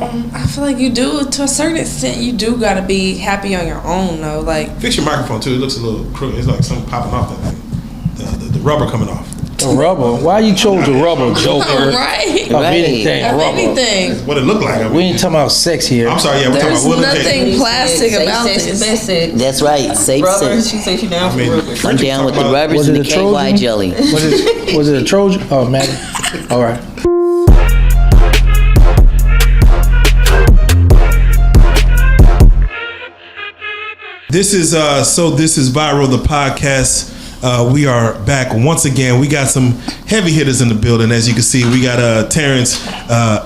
I feel like you do, to a certain extent, you do gotta be happy on your own, though. Like, fix your microphone too. It looks a little crooked. It's like something popping off that thing. The rubber coming off. The rubber? Why you chose the rubber, Joker? right. Of anything, Of rubber. anything. That's what it looked like. I mean, We ain't talking about sex here. I'm sorry. Yeah, we're talking There's about Will and nothing Jada. plastic about this. That's right. Safe Rubber. sex. She said she down for rubber. I'm down with the rubbers Was and it the a Trojan? KY jelly. Was it a Trojan? Oh, Maddie. All right. This is Viral, the podcast. We are back once again. We got some heavy hitters in the building. As you can see, we got Terrance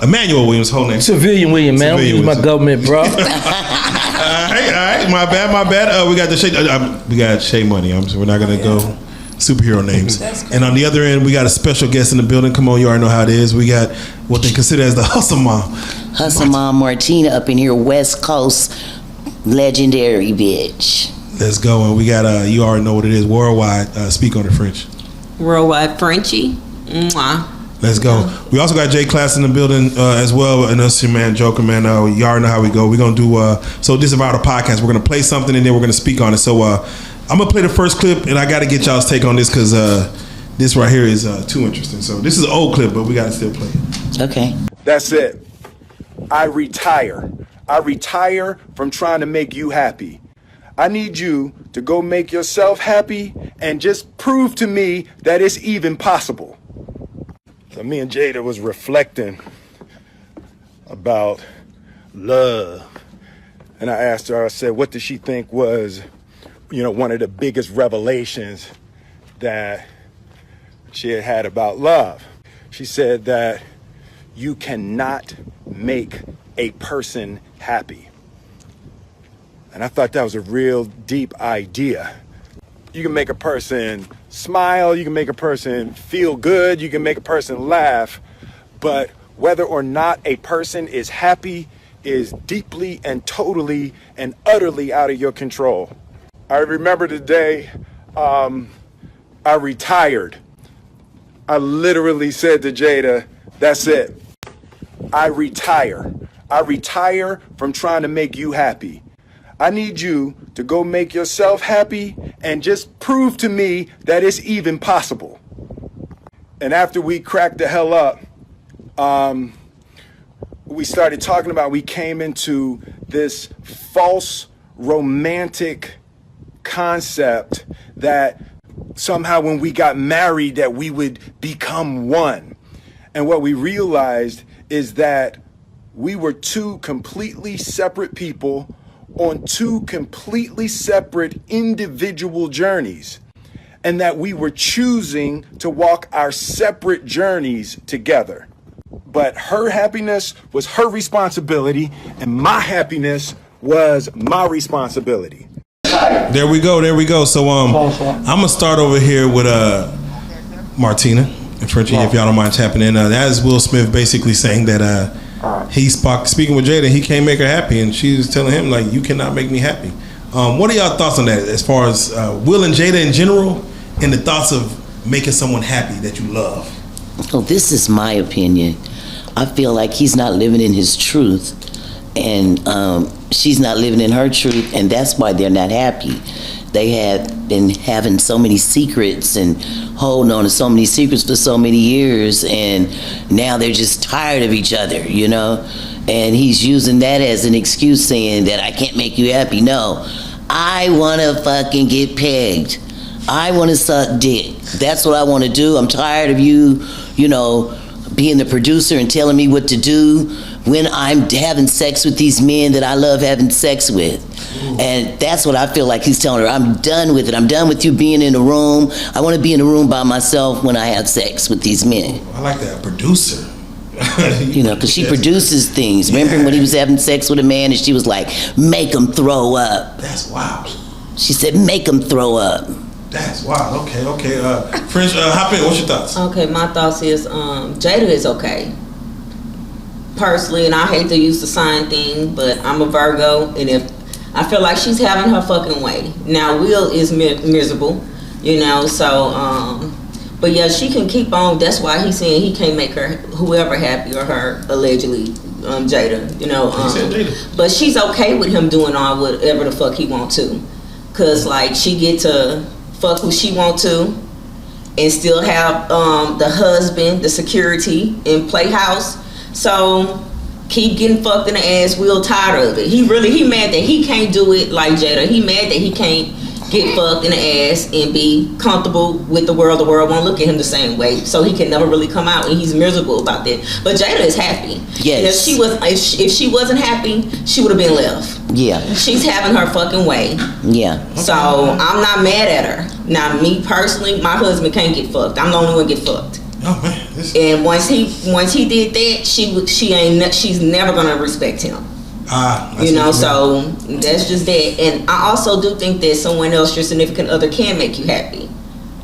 Emmanuel Williams, whole name. Civilian William, man. Civilian Use my Williams. government, bro. All right. My bad. We got Shay Money. So we're not gonna go superhero names. And on the other end, we got a special guest in the building. Come on, you already know how it is. We got what they consider as the hustle mom. Hustle mom Martina up in here, West Coast, legendary bitch. Let's go. And we got you already know what it is. Worldwide. Speak on it, French. Worldwide Frenchie. Mwah. Let's go. We also got Jay Class in the building as well, and us, your man, Joker, man. You already know how we go. We're going to do, so this is about a podcast. We're going to play something, and then we're going to speak on it. So I'm going to play the first clip, and I got to get y'all's take on this because this right here is too interesting. So this is an old clip, but we got to still play it. Okay. That's it. I retire. I retire from trying to make you happy. I need you to go make yourself happy and just prove to me that it's even possible. So me and Jada was reflecting about love. And I asked her, I said, what does she think was, one of the biggest revelations that she had had about love? She said that you cannot make a person happy. And I thought that was a real deep idea. You can make a person smile, you can make a person feel good, you can make a person laugh, but whether or not a person is happy is deeply and totally and utterly out of your control. I remember the day I retired. I literally said to Jada, that's it. I retire. I retire from trying to make you happy. I need you to go make yourself happy and just prove to me that it's even possible. And after we cracked the hell up, we started talking about, we came into this false romantic concept that somehow when we got married that we would become one. And what we realized is that we were two completely separate people on two completely separate individual journeys, and that we were choosing to walk our separate journeys together. But her happiness was her responsibility, and my happiness was my responsibility. There we go. So I'm gonna start over here with Martina and Frenchie, if y'all don't mind tapping in. That is Will Smith basically saying that he's speaking with Jada, he can't make her happy, and she's telling him, like, you cannot make me happy. What are y'all thoughts on that as far as Will and Jada in general, and the thoughts of making someone happy that you love? Well, this is my opinion. I feel like he's not living in his truth, and she's not living in her truth, and that's why they're not happy. They have been having so many secrets and holding on to so many secrets for so many years, and now they're just tired of each other, and he's using that as an excuse, saying that I can't make you happy. No, I want to fucking get pegged. I want to suck dick. That's what I want to do. I'm tired of you, being the producer and telling me what to do when I'm having sex with these men that I love having sex with. And that's what I feel like he's telling her. I'm done with it. I'm done with you being in a room. I want to be in a room by myself when I have sex with these men. I like that, producer. Because she produces things. Yeah. Remember when he was having sex with a man and she was like, make him throw up. That's wild. She said, make him throw up. That's wild. Okay. French, hop in. What's your thoughts? Okay, my thoughts is Jada is okay. Personally, and I hate to use the sign thing, but I'm a Virgo, and if I feel like she's having her fucking way. Now, Will is miserable, so, but yeah, she can keep on. That's why he's saying he can't make her, whoever happy, or her allegedly Jada. You know, He said Jada. but she's okay with him doing all whatever the fuck he want to, cause like she get to fuck who she want to, and still have the husband, the security, and playhouse. So keep getting fucked in the ass. Real tired of it. He mad that he can't do it like Jada. He mad that he can't get fucked in the ass and be comfortable with the world. The world won't look at him the same way, so he can never really come out, and he's miserable about that. But Jada is happy. Yes. If she wasn't happy, she would have been left. Yeah. She's having her fucking way. Yeah. So I'm not mad at her. Now, me personally, my husband can't get fucked. I'm the only one get fucked. Oh man. And once he did that, she's never gonna respect him. You know, so that's just that. And I also do think that someone else, your significant other, can make you happy.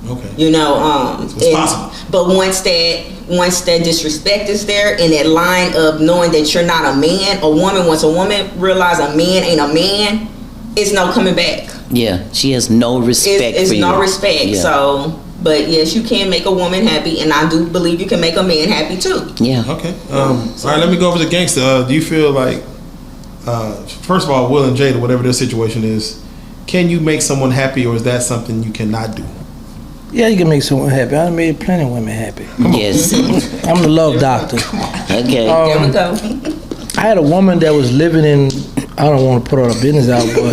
Okay. You know, So it's possible. but once that disrespect is there, and that line of knowing that you're not a man, once a woman realize a man ain't a man, it's no coming back. Yeah. She has no respect It's for you. no respect. Yeah. So, but yes, you can make a woman happy, and I do believe you can make a man happy too. Yeah. Okay. All right. Let me go over to Gangsta. Do you feel like, first of all, Will and Jada, whatever their situation is, can you make someone happy, or is that something you cannot do? Yeah, you can make someone happy. I made plenty of women happy. Yes. I'm the love doctor. Okay. There we go. I had a woman that was living in, I don't want to put her business out, but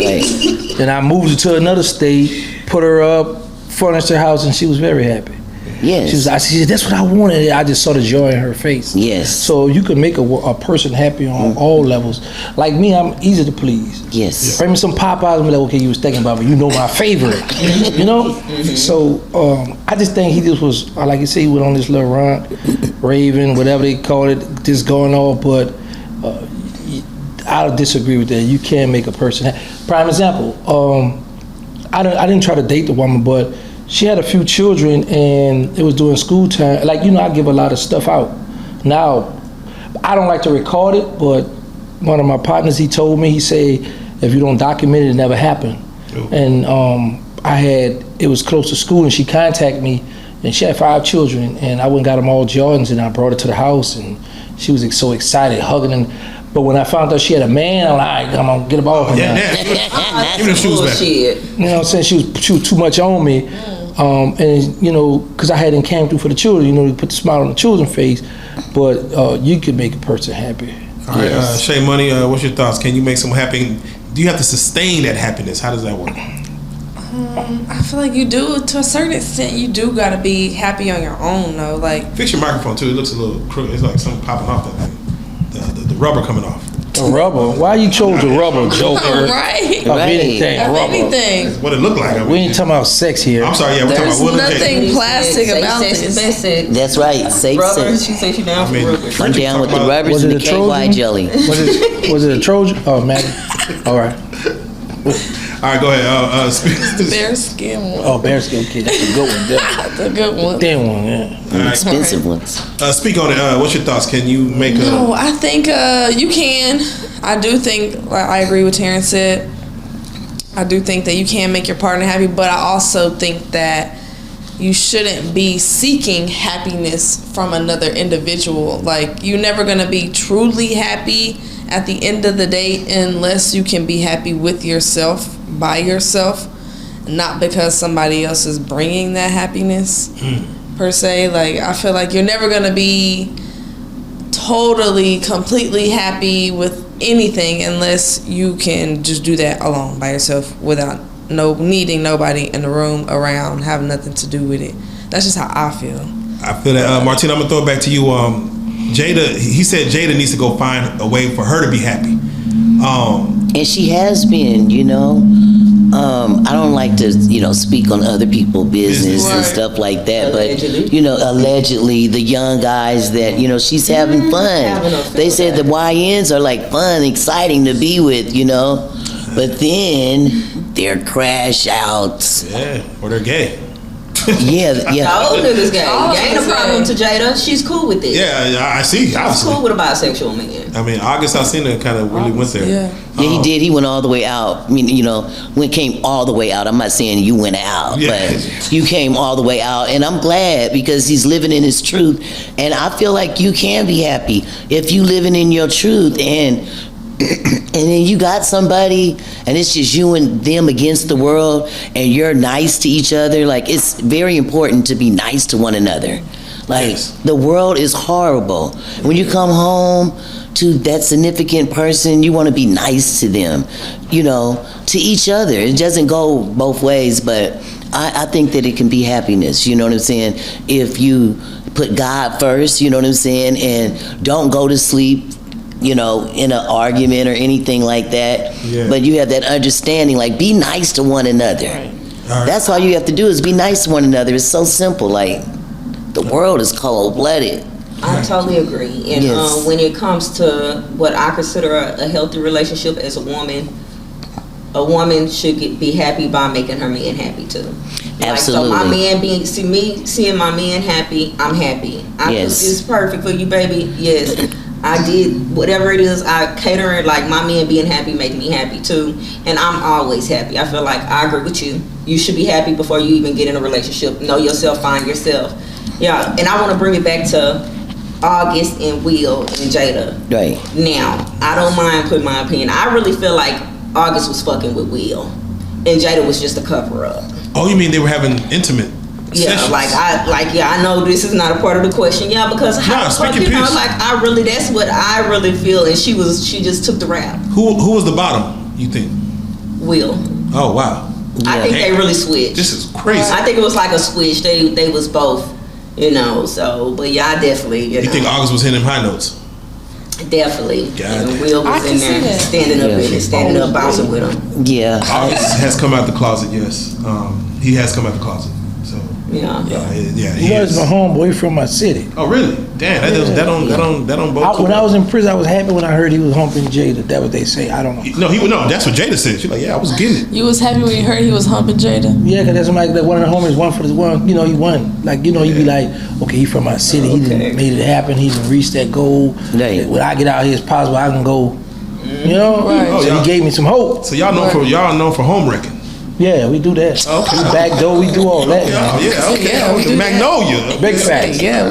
then I moved her to another state, put her up, furnished her house, and she was very happy. Yes. She said, that's what I wanted. I just saw the joy in her face. Yes. So you can make a person happy on all levels. Like me, I'm easy to please. Yes. Bring me some Popeyes, I'm like, okay, you was thinking about me. You know my favorite. You know? So I just think he just was, like you say, he went on this little run, raving, whatever they call it, just going off. But I disagree with that. You can't make a person happy. Prime example, I didn't try to date the woman, but she had a few children, and it was during school time. Like, you know, I give a lot of stuff out. Now, I don't like to record it, but one of my partners, he told me, he said, if you don't document it, it never happened. Ooh. And it was close to school, and she contacted me, and she had 5 children, and I went and got them all Jordans, and I brought her to the house, and she was so excited, hugging them. But when I found out she had a man, I'm like, I'm gonna get them off. Yeah, now. Give me the shoes back. Bullshit. You know what I'm saying? She was too much on me. And, you know, because I hadn't came through for the children, you know, to put the smile on the children's face. But you can make a person happy. All right, Shay Money, what's your thoughts? Can you make someone happy? Do you have to sustain that happiness? How does that work? I feel like you do, to a certain extent, you do gotta be happy on your own though. Like, Fix your microphone too. It looks a little crooked. It's like something popping off that thing. The rubber coming off. The rubber? Why you chose the rubber, Joker? right. Of anything, Of rubber. anything. That's what it looked like. I mean, We ain't talking about sex here. I'm sorry. Yeah, we're talking There's about Will and Jada. nothing plastic Safe about sex, this. best sex. That's right. Safe Rubber. sex. She said she down I mean, for rubber. I'm down with the about- rubbers Was and it the a KY Trojan? jelly. Was it a Trojan? Oh, Maggie. All right. All right, go ahead. The bear skin one. Oh, bearskin kid. That's a good one. That's a good one. That one, yeah. The expensive ones. Speak on it. What's your thoughts? Can you make a? No, I think you can. I do think, like, I agree with Terrance said. I do think that you can make your partner happy, but I also think that you shouldn't be seeking happiness from another individual. Like, you're never gonna be truly happy at the end of the day unless you can be happy with yourself, by yourself, not because somebody else is bringing that happiness per se. Like, I feel like you're never gonna be totally, completely happy with anything unless you can just do that alone by yourself without needing nobody in the room around, having nothing to do with it. That's just how I feel. I feel that. Martina, I'm gonna throw it back to you. Jada, he said Jada needs to go find a way for her to be happy. And she has been, you know. I don't like to, you know, speak on other people's business and Right. stuff like that, Allegedly. but, you know, allegedly the young guys that, you know, she's having fun. Having a They said the YNs are like fun, exciting to be with, you know, but then they're crash outs. Yeah, or they're gay. All niggas gay. All Ain't a niggas problem gay. to Jada. She's cool with it. Yeah, I see. She's Obviously. cool with a bisexual man. I mean, August Alsina kind of really went there. Yeah. Yeah, he did. He went all the way out. I mean, when came all the way out. I'm not saying you went out, but you came all the way out. And I'm glad because he's living in his truth. And I feel like you can be happy if you living in your truth. And then you got somebody and it's just you and them against the world and you're nice to each other. Like, it's very important to be nice to one another. Like, the world is horrible. When you come home to that significant person, you want to be nice to them, to each other. It doesn't go both ways, but I think that it can be happiness, you know what I'm saying? If you put God first, you know what I'm saying, and don't go to sleep in an argument or anything like that. Yeah. But you have that understanding, like, be nice to one another. Right. That's all you have to do is be nice to one another. It's so simple. Like, the world is cold-blooded. I totally agree. And when it comes to what I consider a healthy relationship as a woman should be happy by making her man happy too. Absolutely. Like, so my man seeing my man happy, I'm happy. It's perfect for you, baby. Yes. I did whatever it is. I cater it. Like, my man being happy make me happy too, and I'm always happy. I feel like I agree with you. You should be happy before you even get in a relationship. Know yourself, find yourself. Yeah, and I want to bring it back to August and Will and Jada. Right. Now, I don't mind putting my opinion. I really feel like August was fucking with Will, and Jada was just a cover up. Oh, you mean they were having intimate? Yeah, sessions. I know this is not a part of the question. Yeah, because that's what I really feel, and she just took the rap. Who was the bottom, you think? Will. Oh, wow. Yeah. I think they really switched. This is crazy. I think it was like a switch. They was both, so, but yeah, I definitely, You think August was hitting high notes? Definitely. Will was in there, standing up, bouncing with him. Yeah. August has come out the closet, yes. He has come out the closet. Yeah. He was my homeboy from my city. Oh, really? Damn, that don't bode. When I was in prison, I was happy when I heard he was humping Jada. That's what they say. I don't know. No, that's what Jada said. She's like, yeah, I was getting it. You was happy when you heard he was humping Jada? Yeah, because that's like one of the homies won for this one. He won. Like, you be like, okay, he from my city. He done made it happen. He done reached that goal. Right. When I get out here, it's possible I can go. Right. So he gave me some hope. So y'all known for home wrecking. Yeah, we do that. Okay. We back door, we do all that. Yeah, we do Magnolia. That. Big facts. Yeah.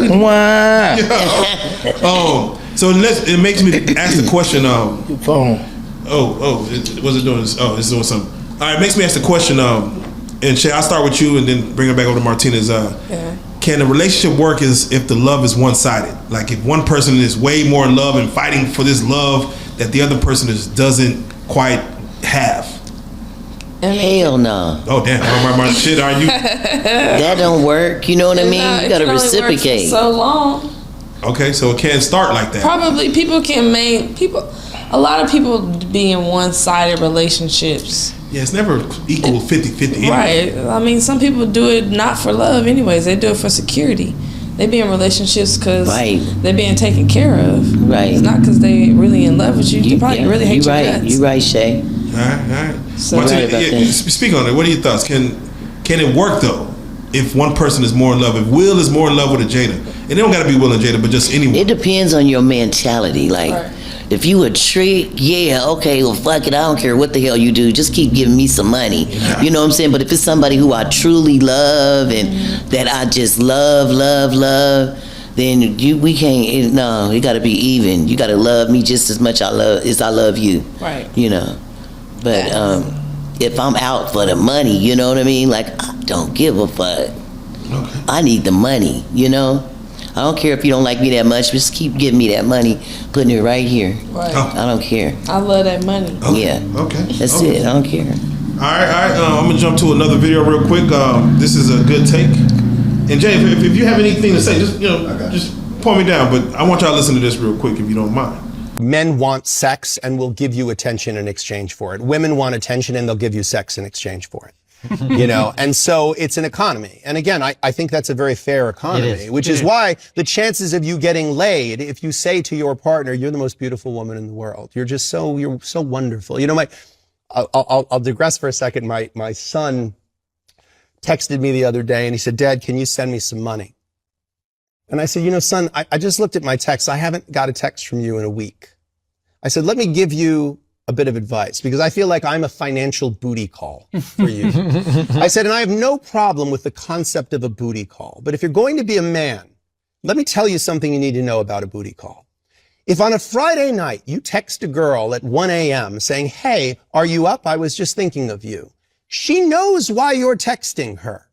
So it makes me ask the question. Your phone. Was it doing this? Oh, it's doing something. All right, it makes me ask the question. And Shay, I'll start with you, and then bring it back over to Martina's. Can a relationship work if the love is one-sided? Like, if one person is way more in love and fighting for this love that the other person doesn't quite have? Hell no. Oh, damn. My shit, are you? That don't work. You know what I mean? You gotta reciprocate. For so long. Okay, so it can't start like that. Probably a lot of people be in one-sided relationships. Yeah, it's never equal 50-50 anyway. Right. I mean, some people do it not for love anyways. They do it for security. They be in relationships because they're being taken care of. Right. It's not because they really in love with you. They probably really hate your guts. You're right, Shay. All right. So Martina, speak on it. What are your thoughts? Can it work though? If one person is more in love, if Will is more in love with a Jada, and they don't got to be Will and Jada, but just anyone. It depends on your mentality. Like, if you a trick, okay, well, fuck it, I don't care what the hell you do, just keep giving me some money. Yeah. You know what I'm saying? But if it's somebody who I truly love and that I just love, then we can't. No, it got to be even. You got to love me just as much as I love you. Right. But if I'm out for the money, you know what I mean? Like, I don't give a fuck. Okay. I need the money, I don't care if you don't like me that much. Just keep giving me that money, putting it right here. Right. I don't care. I love that money. Okay. Yeah. Okay. That's it. I don't care. All right. I'm gonna jump to another video real quick. This is a good take. And Jay, if you have anything to say, just point me down. But I want y'all to listen to this real quick, if you don't mind. Men want sex and will give you attention in exchange for it. Women want attention and they'll give you sex in exchange for it. And so it's an economy. And again, I think that's a very fair economy, which is why the chances of you getting laid, if you say to your partner, you're the most beautiful woman in the world, you're so wonderful. I'll digress for a second. My son texted me the other day and he said, Dad, can you send me some money? And I said, you know, son, I just looked at my text. I haven't got a text from you in a week. I said, let me give you a bit of advice because I feel like I'm a financial booty call for you. I said, and I have no problem with the concept of a booty call. But if you're going to be a man, let me tell you something you need to know about a booty call. If on a Friday night you text a girl at 1 a.m. saying, hey, are you up? I was just thinking of you. She knows why you're texting her.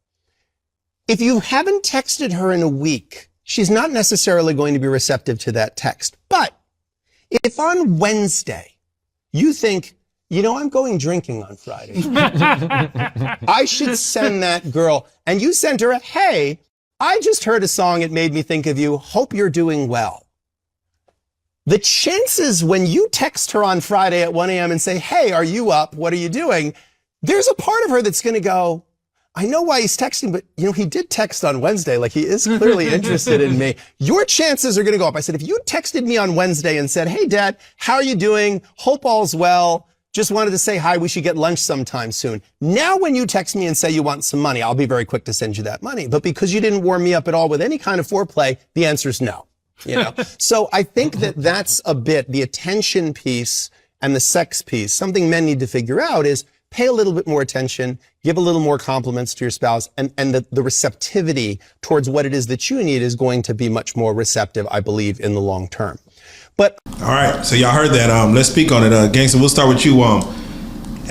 If you haven't texted her in a week, she's not necessarily going to be receptive to that text. But if on Wednesday you think, you know, I'm going drinking on Friday, I should send that girl, and you send her a, hey, I just heard a song, it made me think of you, hope you're doing well. The chances when you text her on Friday at 1 a.m. and say, hey, are you up? What are you doing? There's a part of her that's going to go, I know why he's texting, but you know, he did text on Wednesday. Like he is clearly interested in me. Your chances are going to go up. I said, if you texted me on Wednesday and said, hey, Dad, how are you doing? Hope all's well. Just wanted to say hi. We should get lunch sometime soon. Now, when you text me and say you want some money, I'll be very quick to send you that money. But because you didn't warm me up at all with any kind of foreplay, the answer is no. You know, so I think that that's a bit the attention piece and the sex piece. Something men need to figure out is pay a little bit more attention, give a little more compliments to your spouse, and the receptivity towards what it is that you need is going to be much more receptive, I believe, in the long term. But all right, so y'all heard that. Let's speak on it. Gangsta, we'll start with you.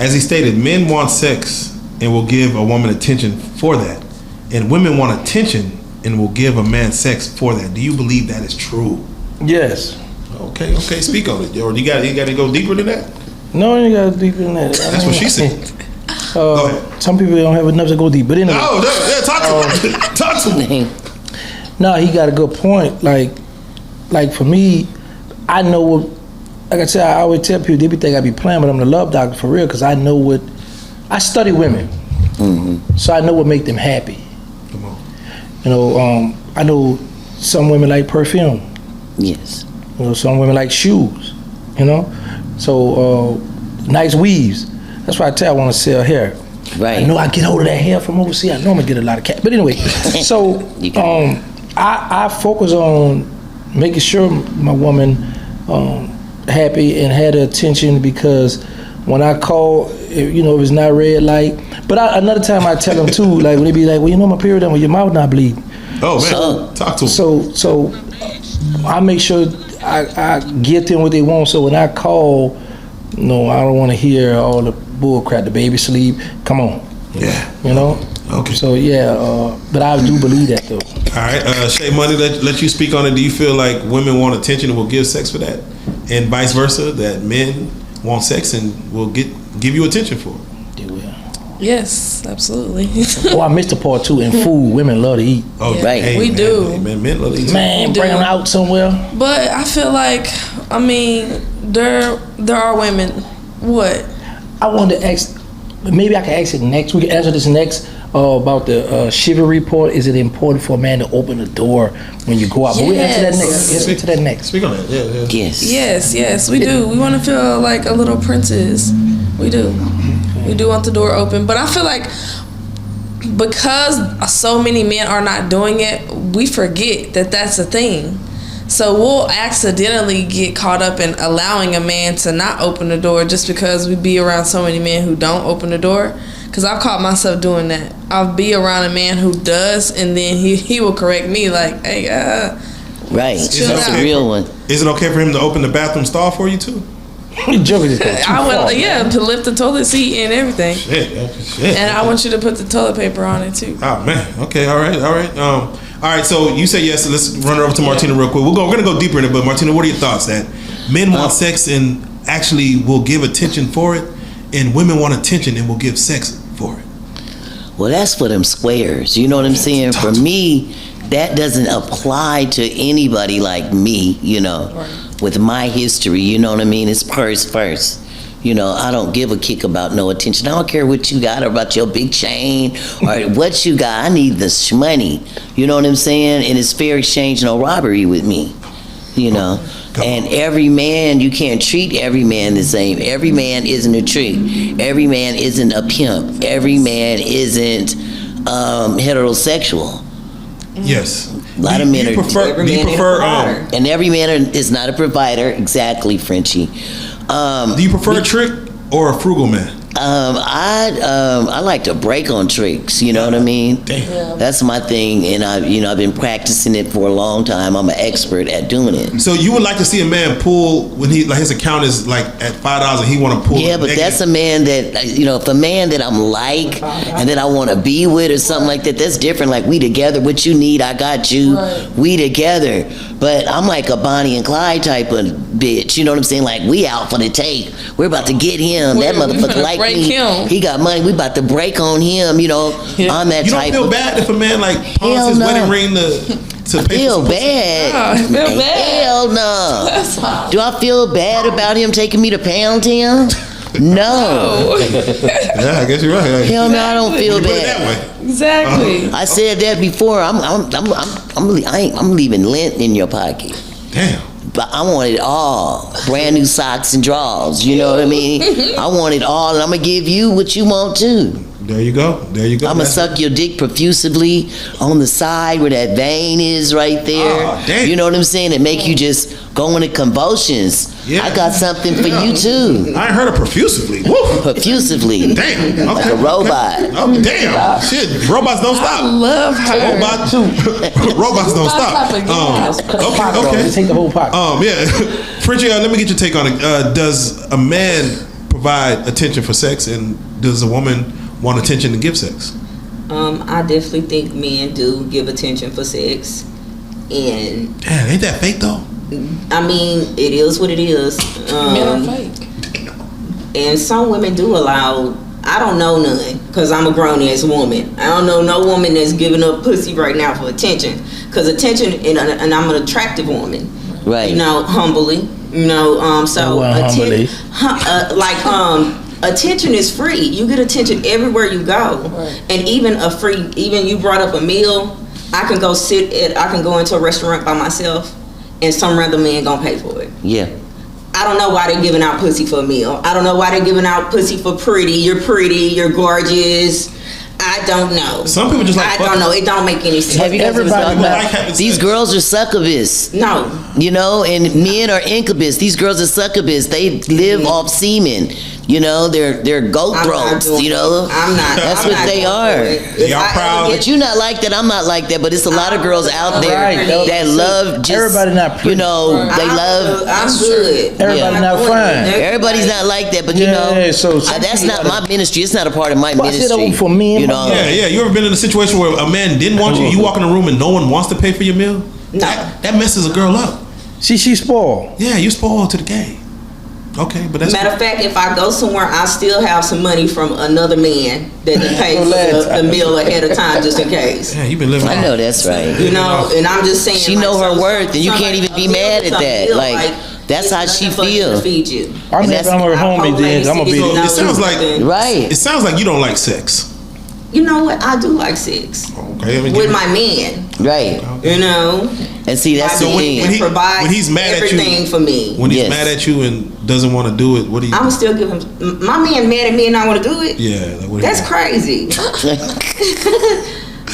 As he stated, men want sex and will give a woman attention for that, and women want attention and will give a man sex for that. Do you believe that is true? Yes. Okay, speak on it. Or you got to go deeper than that? No, you got to go deeper than that. That's what she said. Go ahead. Some people don't have enough to go deep, but anyway. Oh, talk to me. Talk to me. No, he got a good point. Like for me, I know what, like I said, I always tell people, they be think I be playing, but I'm the love doctor for real, because I know what, I study women. Mm-hmm. So I know what make them happy. Come on. You know, I know some women like perfume. Yes. You know, some women like shoes. You know, so nice weaves. That's why I tell I want to sell hair. Right. I know I get hold of that hair from overseas. I know I'm gonna get a lot of cash. But anyway, so I focus on making sure my woman happy and had her attention, because when I call, you know, if it's not red light. But another time I tell them too, like when they be like, well, you know, my period done, well, your mouth not bleeding. Oh man, talk to them. So I make sure I get them what they want. So when I call, no, I don't want to hear all the bull crap. The baby sleep. Come on. Yeah. You know. Okay. So yeah, but I do believe that though. All right, Shay Money, let you speak on it. Do you feel like women want attention and will give sex for that, and vice versa, that men want sex and will give you attention for it? They will. Yes, absolutely. Oh, I missed the part too. In food, women love to eat. Oh, Yeah, right. Hey, we man, do. Hey, man, love to eat. Man, bring them out somewhere. But I feel like, I mean, there are women. What? I wanted to ask. Maybe I can ask it next. We can answer this next about the chivalry report. Is it important for a man to open the door when you go out? But we answer that next. Yes, answer that next. Speak on that. Yeah. Yes, we do. We want to feel like a little princess. We do. We do want the door open. But I feel like because so many men are not doing it, we forget that that's a thing. So we'll accidentally get caught up in allowing a man to not open the door just because we be around so many men who don't open the door. Because I've caught myself doing that. I'll be around a man who does, and then he will correct me like, hey, right. chill That's out. a real one. Is it okay for him to open the bathroom stall for you too? Joking is going too I far, would, yeah, to lift the toilet seat and everything. Shit. And I want you to put the toilet paper on it too. Oh man. Okay. All right. All right. So you say yes. So let's run it over to Martina real quick. We're gonna go deeper in it. But Martina, what are your thoughts that men want sex and actually will give attention for it, and women want attention and will give sex for it? Well, that's for them squares. You know what I'm saying? For me, that doesn't apply to anybody like me, you know, with my history, you know what I mean? It's purse first. You know, I don't give a kick about no attention. I don't care what you got or about your big chain or what you got. I need the money. You know what I'm saying? And it's fair exchange, no robbery with me, you know? And every man, you can't treat every man the same. Every man isn't a trick. Every man isn't a pimp. Every man isn't heterosexual. Yes. A lot of men do you are. prefer, Every do you man ain't a prefer provider. And every man is not a provider. Exactly, Frenchie. do you prefer a trick or a frugal man? I like to break on tricks. You know what I mean? Damn. That's my thing, and I've been practicing it for a long time. I'm an expert at doing it. So you would like to see a man pull when he like his account is like at $5 and he want to pull? Yeah, but that's a man that if a man that I'm like and that I want to be with or something like that. That's different. Like, we together. What you need, I got you. Right. We together. But I'm like a Bonnie and Clyde type of bitch. You know what I'm saying? Like, we out for the take. We're about to get him. That We motherfucker finna like break me. him. He got money. We about to break on him. You know, I'm that You don't type. feel of, bad if a man like pawns Hell his no. wedding ring to I pay feel for some pussy? bad. I feel bad. Hell no. That's fine. Do I feel bad about him taking me to Pound Town? No. Yeah, I guess you're right. Hell no, I don't feel You put it bad. that way. Exactly. I said that before. I'm leaving lint in your pocket. Damn. But I want it all. Brand new socks and drawers. You know what I mean? I want it all, and I'm gonna give you what you want too. There you go. There you go. I'm gonna suck your dick profusively on the side where that vein is right there. Oh, damn. You know what I'm saying? It make you just go into convulsions. Yeah. I got something for you too. I ain't heard of profusively. Woo. Profusively. Damn. Like Okay. a robot. Oh, damn. Shit. Robots don't I stop. love her. Robots don't stop. Stop clapping. Okay. Just take the whole pocket. Yeah. Frenchie, let me get your take on it. Does a man provide attention for sex, and does a woman want attention to give sex? I definitely think men do give attention for sex, and Damn, ain't that fake though? I mean, it is what it is. Men are fake. And some women do allow. I don't know none, because I'm a grown ass woman. I don't know no woman that's giving up pussy right now for attention. Because attention, and I'm an attractive woman. Right. You know, humbly. You know, so Well, humbly. attention is free. You get attention everywhere you go. Right. And even you brought up a meal. I can go into a restaurant by myself, and some random man gonna pay for it. Yeah. I don't know why they're giving out pussy for a meal. I don't know why they're giving out pussy for pretty. You're gorgeous. I don't know. Some people just like I don't know. It don't make any sense. Have you guys ever Everybody thought like about having these sex. girls are succubus? No. You know, and men are incubus. These girls are succubus. They live off semen. You know, they're goat I'm not throats. doing You know, it. I'm not. That's I'm what not they going are. for it. If Y'all I ever proud? get- But you not like that. I'm not like that. But it's a lot of girls out there Right. that love just. Everybody not pretty. You know, they I'm love. good. I'm good. Everybody Yeah. not fine. Everybody's not like that, but you Yeah, know, so that's not my ministry. It's not a part of my Well, I said ministry. that for me and you my know, Yeah, yeah. You ever been in a situation where a man didn't want you? You walk in a room and no one wants to pay for your meal? No. That messes a girl up. She spoiled. Yeah, you spoiled to the game. Okay, but that's Matter of fact, if I go somewhere, I still have some money from another man that can pay for the meal ahead of time, just in case. yeah, you've been living. I know that's right. You know, and I'm just saying. She like, know her so- worth, and you somebody- can't even be a meal mad is at a that. meal, Like, that's how it's she nothing but feel. to feed you. I'm And happy that's- I'm her homie then. I'm gonna be. So it sounds like- Right. It sounds like you don't like sex. You know what? I do like sex Okay, I mean, with my man. Right. You know, And see, that's the my man thing. he- provides when he's mad at you- everything for me. When he's Yes. mad at you and doesn't want to do it, what do you? I'm still give him. My man mad at me and I want to do it. Yeah, like, what do That's you- crazy.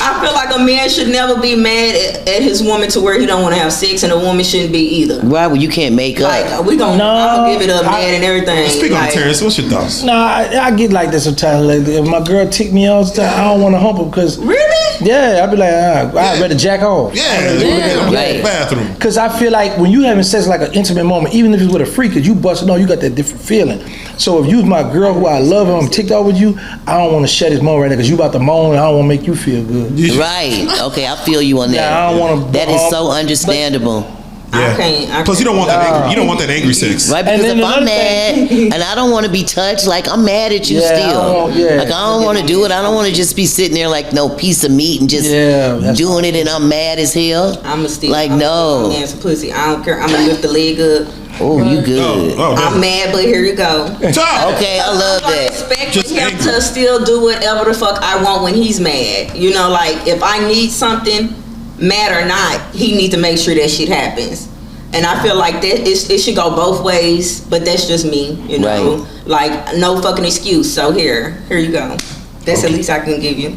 I feel like a man should never be mad at his woman to where he don't want to have sex, and a woman shouldn't be either. Why? Well, you can't make Like up. I'm gonna give it up, man, and everything. Speak on like, it, Terrance. What's your thoughts? Nah, I get like that sometimes. Like if my girl tick me all the time, I don't want to hump her because Really? yeah, I'd be like, I'd rather jack off. Yeah, Right. bathroom. Cause I feel like when you having sex like an intimate moment, even if it's with a freak, cause you busting on, you got that different feeling. So if you was my girl who I love and I'm ticked off with you, I don't want to shut this moment right now because you about to moan and I don't want to make you feel good. Right. Okay, I feel you on that. Yeah, I don't wanna- That is so understandable. I can't. Plus, you don't want that. Angry, you don't want that angry sex. Right, And because then if I'm another mad thing- and I don't want to be touched, like I'm mad at you Yeah, I still. don't- yeah. Like I don't want to do it. I don't want to just be sitting there like no piece of meat and just Yeah, that's- doing it and I'm mad as hell. I'm a stick. Like, I'm no. a some pussy. I don't care. I'm gonna lift the leg up. Oh, you good. Oh, I'm mad, but here you go. Stop. Okay, I love I'm gonna that. expect Just him angry. to still do whatever the fuck I want when he's mad. You know, like if I need something, mad or not, he needs to make sure that shit happens. And I feel like that it should go both ways, but that's just me, you know. Like no fucking excuse. So here you go. That's at least I can give you,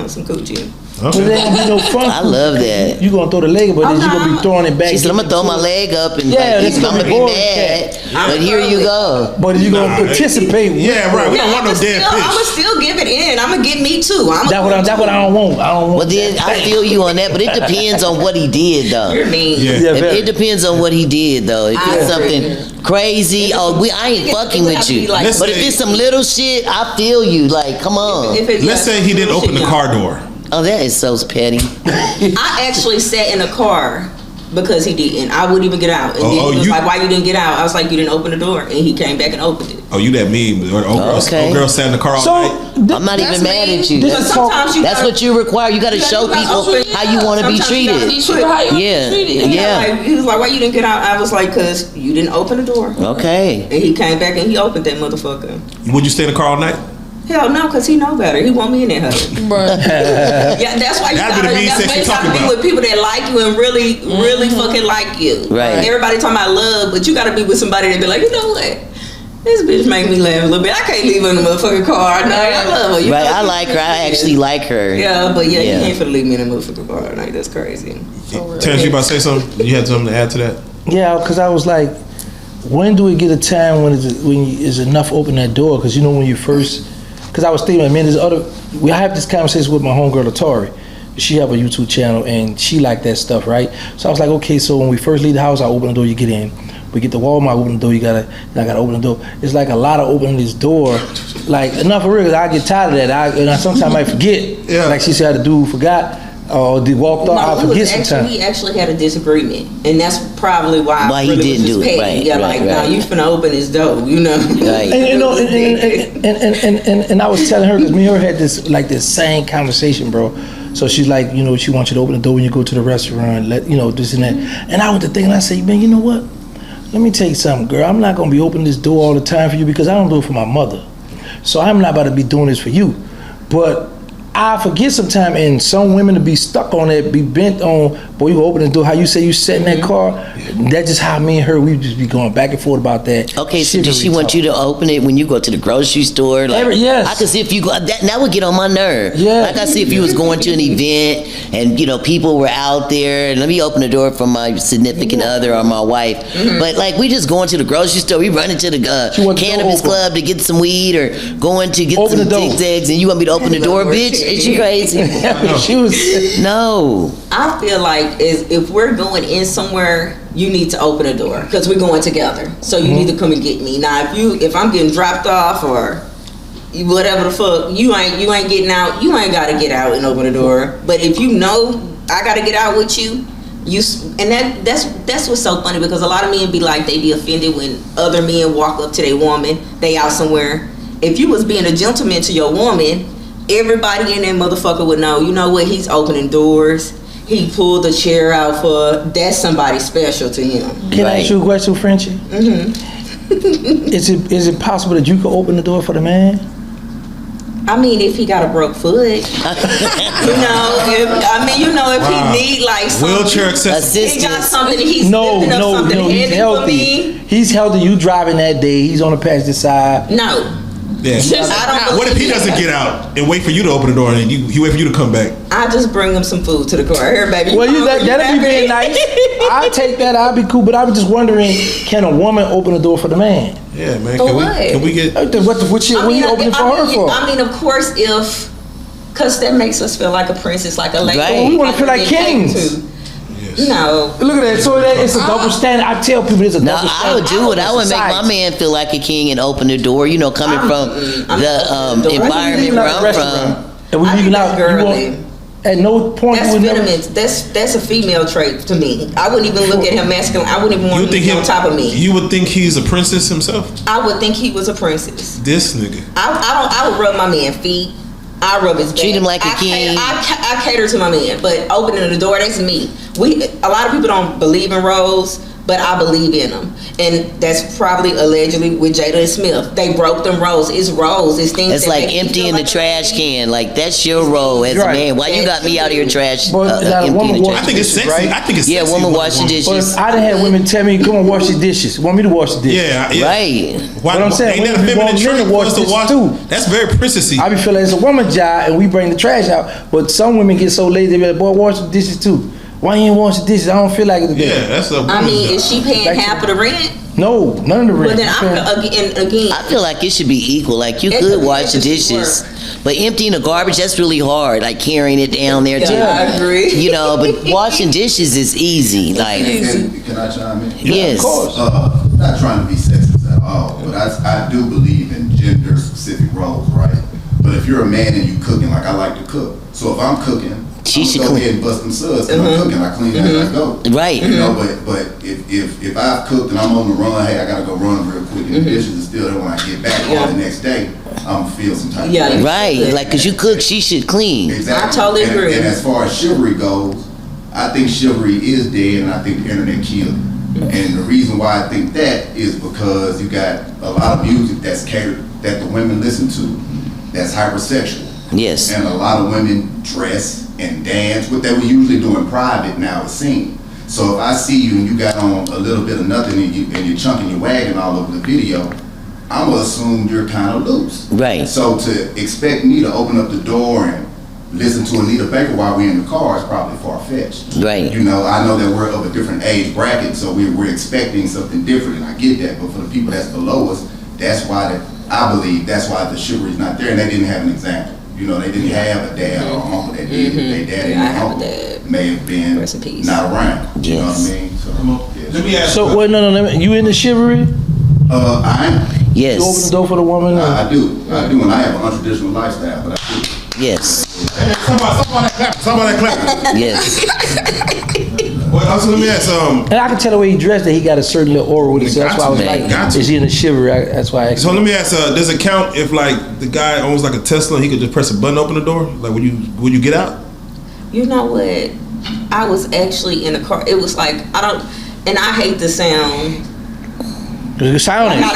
some coochie. But it ain't gonna be no fun. I love that. You gonna throw the leg, but then you gonna be throwing it back. She said, I'm gonna throw my leg up and that's I'm gonna gonna be be mad. But here you go. But you gonna participate? Yeah, right. We don't want no dead I'm fish. gonna still give it in. I'm gonna get me too. That's what I don't want. I don't want. Well, then I feel you on that, but it depends on what he did, though. You're mean. Yeah. It depends on what he did, though. If it's something crazy, I ain't fucking with you. But if it's some little shit, I feel you. Like, come on. Let's say he didn't open the car door. Oh, that is so petty. I actually sat in a car because he didn't. I wouldn't even get out. And then he was like, why you didn't get out? I was like, you didn't open the door. And he came back and opened it. Oh, you that mean? Old girl sat in the car all night. I'm not even mad at you. That's what you require. You got to show people how you want to be treated. Yeah. Like, he was like, why you didn't get out? I was like, because you didn't open the door. Okay. And he came back and he opened that motherfucker. Would you stay in the car all night? Hell no, because he know better. He want me in that hole. Yeah, that's why you gotta be with people that like you and really, really fucking like you. Right. Everybody talking about love, but you gotta be with somebody that be like, you know what? This bitch make me laugh a little bit. I can't leave her in the motherfucking car. No, I love her. Right, I like her. I actually like her. Yeah, but you ain't finna leave me in the motherfucking car. Like, that's crazy. Terrance, you about to say something? You had something to add to that? Yeah, because I was like, when do we get a time when it's enough open that door? Because when you first... Because I was thinking, man, I have this conversation with my homegirl, Atari. She have a YouTube channel, and she like that stuff, right? So I was like, okay, so when we first leave the house, I open the door, you get in. We get to Walmart, I open the door, I gotta open the door. It's like a lot of opening this door. Like, enough for real, 'cause I get tired of that. And I sometimes I forget. Yeah. Like she said, the dude forgot. Or they walked off. I forget sometimes. We actually had a disagreement, and that's probably why he didn't do it. Right, nah, you finna open this door, Right. And I was telling her, because me and her had this same conversation, bro. So she's like, she wants you to open the door when you go to the restaurant, this and that. And I went to think, and I said, man, you know what? Let me tell you something, girl. I'm not gonna be opening this door all the time for you because I don't do it for my mother. So I'm not about to be doing this for you. But I forget sometimes, and some women to be stuck on that, be bent on, boy, you open the door, how you say you sat in that car, that's just how me and her, we just be going back and forth about that. Okay, so does she want you to open it when you go to the grocery store? Like, yes. I could see if you go, that would get on my nerve. Yeah. Like I see if you was going to an event and, people were out there, and let me open the door for my significant other or my wife. Mm-hmm. But like, we just going to the grocery store, we running to the cannabis club to get some weed or going to get some zigzags, and you want me to open the door, bitch? Is you crazy? She was no. I feel like if we're going in somewhere, you need to open a door because we're going together. So you need to come and get me. Now, if I'm getting dropped off or whatever the fuck, you ain't getting out. You ain't gotta get out and open the door. But if you know I gotta get out with you, and that's what's so funny because a lot of men be like they be offended when other men walk up to their woman, they out somewhere. If you was being a gentleman to your woman, everybody in that motherfucker would know, you know what, he's opening doors. He pulled the chair out that's somebody special to him. Can I ask you a question, Frenchie? Mm-hmm. Is it possible that you could open the door for the man? I mean, if he got a broke foot, if he need like some wheelchair assistance, he got something. He's lifting up something he's healthy. For me. He's healthy. You driving that day? He's on the passenger side. No. Yeah. What if he doesn't get out and wait for you to open the door and he wait for you to come back? I just bring him some food to the car. Here, baby. Well, that'd be very nice. I'll take that. I'll be cool. But I was just wondering, can a woman open the door for the man? Yeah, man. Can we get? What are you opening for her for? I mean, of course, because that makes us feel like a princess, like a lady. Right. We want to feel like kings. No. Look at that. So it's a double standard. I tell people it's a double standard. I would do it. I would make my man feel like a king and open the door, coming from the environment where I'm from. And we leaving out girly. At no point that's venomous. That's a female trait to me. I wouldn't even look at him masculine. I wouldn't even want him on top of me. You would think he's a princess himself? I would think he was a princess. This nigga. I would rub my man's feet. I rub his back. Treat him like a king. I cater to my man, but opening the door, that's me. A lot of people don't believe in roles, but I believe in them. And that's probably allegedly with Jada and Smith. They broke them roles. It's roles. It's things. It's that like make you emptying feel the like trash can. Like that's your role as a Right. man. Why you got me out of your trash? But now the woman emptying the wash I trash? think it's sexy. Right? I think it's Yeah, sexy. woman when a wash the woman- dishes. But I done had women tell me, come on, wash the dishes. Want me to wash the dishes. Yeah, yeah. Right. Why, But I'm saying, ain't that a women be feminine wanting men trait to for wash us to dishes wash? too. That's very princessy. I be feeling it's a woman job and we bring the trash out. But some women get so lazy, they be like, boy, wash the dishes too. Why you ain't wash the dishes? I don't feel like it today. Yeah, that's a. I mean, is she paying Thank half you. of the rent? No, none of the Well, rent. then again. I feel like it should be equal. Like you It could could wash the just dishes, but emptying the garbage, that's really hard. Like carrying it down there too. Yeah, I agree. You know, but washing dishes is easy. Like Can I chime in? yes. Of course. Not trying to be sexist at all, but I do believe in gender specific roles, right? But if you're a man and you cooking, like I like to cook, so if I'm cooking, She I'm should gonna go cook. ahead and bust them suds. And I'm cooking, I clean as I go. Right. You know, but if I've cooked and I'm on the run, hey, I gotta go run real quick, and the dishes are still there when I get back on the next day, I'm gonna feel some type of way. Right. Like, cause you cook, she should clean. Exactly. I totally agree. And as far as chivalry goes, I think chivalry is dead, and I think the internet killed it. And the reason why I think that is because you got a lot of music that's catered, that the women listen to, that's hypersexual. Yes. And a lot of women dress and dance. What they would usually do in private now is seen. So if I see you and you got on a little bit of nothing and you're chunking your wagon all over the video, I'm gonna assume you're kind of loose. Right. So to expect me to open up the door and listen to Anita Baker while we're in the car is probably far-fetched. Right. You know, I know that we're of a different age bracket, so we're expecting something different, and I get that. But for the people that's below us, that's why I believe that's why the chivalry's not there, and they didn't have an example. You know, they didn't have a dad or uncle that did. Their daddy Yeah, I and have a uncle dad. may have been Rest in peace. not around. You know what Yes. I mean? So, yeah. Let me ask. So, wait, no, you in the chivalry? I am. You open the Yes. door for the woman? I do, and I have an untraditional lifestyle, but I do. Yes. Somebody clap. Yes. Well, also let me ask. And I can tell the way he dressed that he got a certain little aura with it. So that's why I was Got like, to, man. is he in the chivalry? That's why I asked. So let me ask. Does it count if like the guy owns like a Tesla, he could just press a button, open the door? Like when you get out? You know what? I was actually in a car. It was like and I hate the sound. The sound I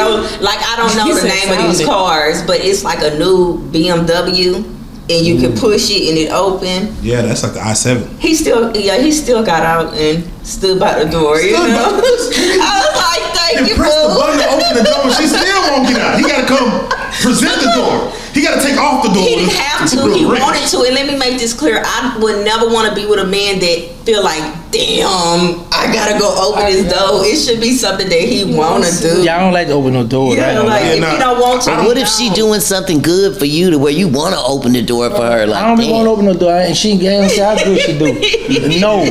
don't know You the said name of these sounded. cars, but it's like a new BMW, and you can push it and it open. Yeah, that's like the i7. He still got out and stood by the door. You Stood know, by- I was like, thank And you, press the boo. button to open the door, and she still won't get out. He gotta come present the door. He gotta take off the door. He didn't have to. He wanted to. And let me make this clear. I would never want to be with a man that feel like, damn, I gotta go open his door. It should be something that he wanna do. Yeah, I don't like to open no door. Yeah, like if you don't want to. What if she doing something good for you to where you want to open the door for her? Like, I don't be damn. want to open the door, and she ain't say how good she do. No,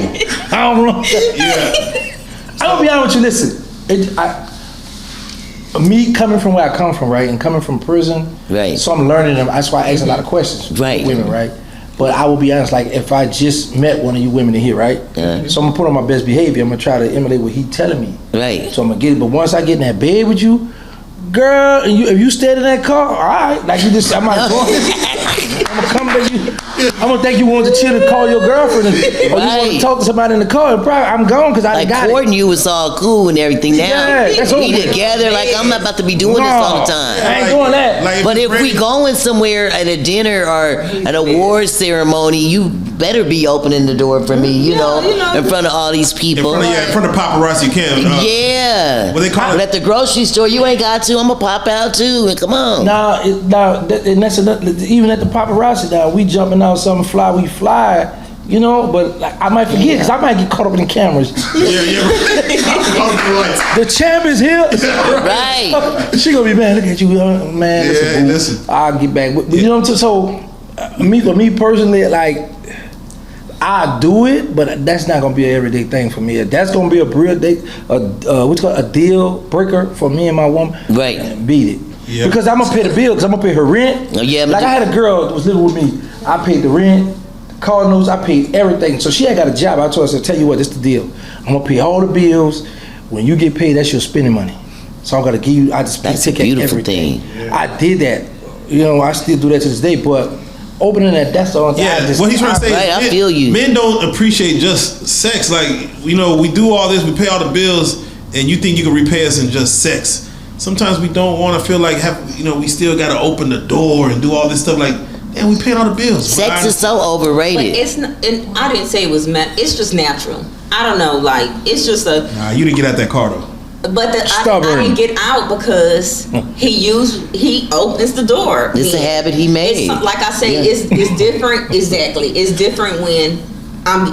I don't want. Yeah. I'm gonna be honest with you. Listen, me coming from where I come from, right, and coming from prison, Right. So I'm learning them. That's why I ask a lot of questions, Right. Women, right. But I will be honest, like if I just met one of you women in here, right, so I'm gonna put on my best behavior. I'm gonna try to emulate what he telling me, Right. So I'm gonna get it. But once I get in that bed with you, girl, and if you stayed in that car, all right, like you just, I'm not going. I'm gonna come to you. I'm gonna think you wanted to chill and call your girlfriend, or you want Right. to talk to somebody in the car. And probably I'm gone because I Like got courting it. you was all cool and everything. Now Yeah, that's we over. together. Like I'm not about to be doing this all the time. I ain't doing that. Like, But if we Randy- going somewhere at a dinner or an awards ceremony, you better be opening the door for me, you know, in front of all these in people. front of paparazzi, you can. Yeah. What they call But it? at the grocery store, you ain't got to. I'm gonna pop out too. And come on. And that's even at the paparazzi. Now we jumping out something fly, we fly. You know, but like, I might forget because I might get caught up in the cameras. Yeah. Right. The champ is here. Right. She gonna be man. Look at you, man. Yeah, boo. listen. I'll get back. But you know what I'm saying? So, for me personally, like I do it, but that's not gonna be an everyday thing for me. That's gonna be a real a deal breaker for me and my woman. Right. Beat it. Yeah. Because I'm gonna pay the bill. Because I'm gonna pay her rent. Oh, yeah, but Like I had a girl that was living with me. I paid the rent, car notes. I paid everything. So she ain't got a job. I told her, I said, tell you what, this the deal. I'm gonna pay all the bills. When you get paid, that's your spending money. So I'm gonna give you. I just That's a take care of beautiful everything. thing. I did that. You know, I still do that to this day. But opening that's the only thing. Yeah, what he's trying to say Right, is I feel you. men don't appreciate just sex. Like, you know, we do all this, we pay all the bills, and you think you can repay us in just sex. Sometimes we don't want to feel like we still got to open the door and do all this stuff. Like, man, we paying all the bills. Sex is so overrated. But it's not, and I didn't say it was it's just natural. I don't know, like it's just a. Nah, you didn't get out that car though. But I didn't get out because he opens the door. It's a habit he made. Like I say, it's different. Exactly, it's different when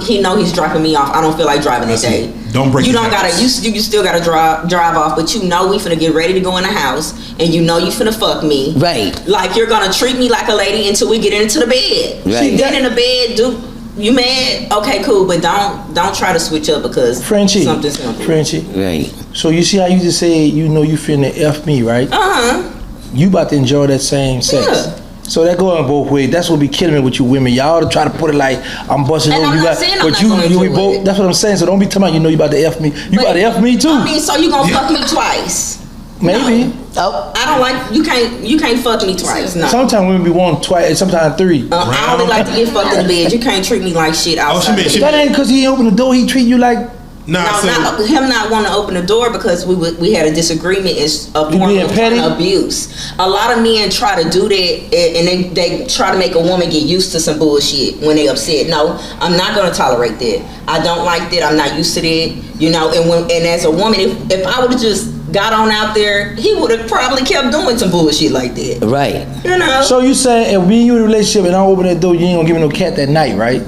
he know he's dropping me off. I don't feel like driving that day. Don't break. You don't gotta. You still gotta drive off, but you know we finna get ready to go in the house, and you know you finna fuck me. Right. Like you're gonna treat me like a lady until we get into the bed. Right. Then in the bed, you mad? Okay, cool, but don't try to switch up because something's simple. Frenchie. Right. So you see how you just say you finna F me, right? You about to enjoy that same sex. Yeah. So that going both ways. That's what be killing me with you women. Y'all try to put it like I'm busting over. I'm not saying I'm not gonna do it. That's what I'm saying. So don't be talking about you about to F me. You about to F me too. I mean, so you gonna fuck me twice? Maybe. No. Oh, I don't like you can't fuck me twice. No. Sometimes women be wanting twice, sometimes three. I only like to get fucked in the bed. You can't treat me like shit outside. That ain't because he opened the door. He treat you like. No, him not wanting to open the door because we had a disagreement. It's a form of abuse. A lot of men try to do that, and they try to make a woman get used to some bullshit when they upset. No, I'm not going to tolerate that. I don't like that. I'm not used to that. And as a woman, if I would have just got on out there, he would have probably kept doing some bullshit like that. Right. So you saying if me and you in a relationship and I open that door, you ain't gonna give me no cat that night, right?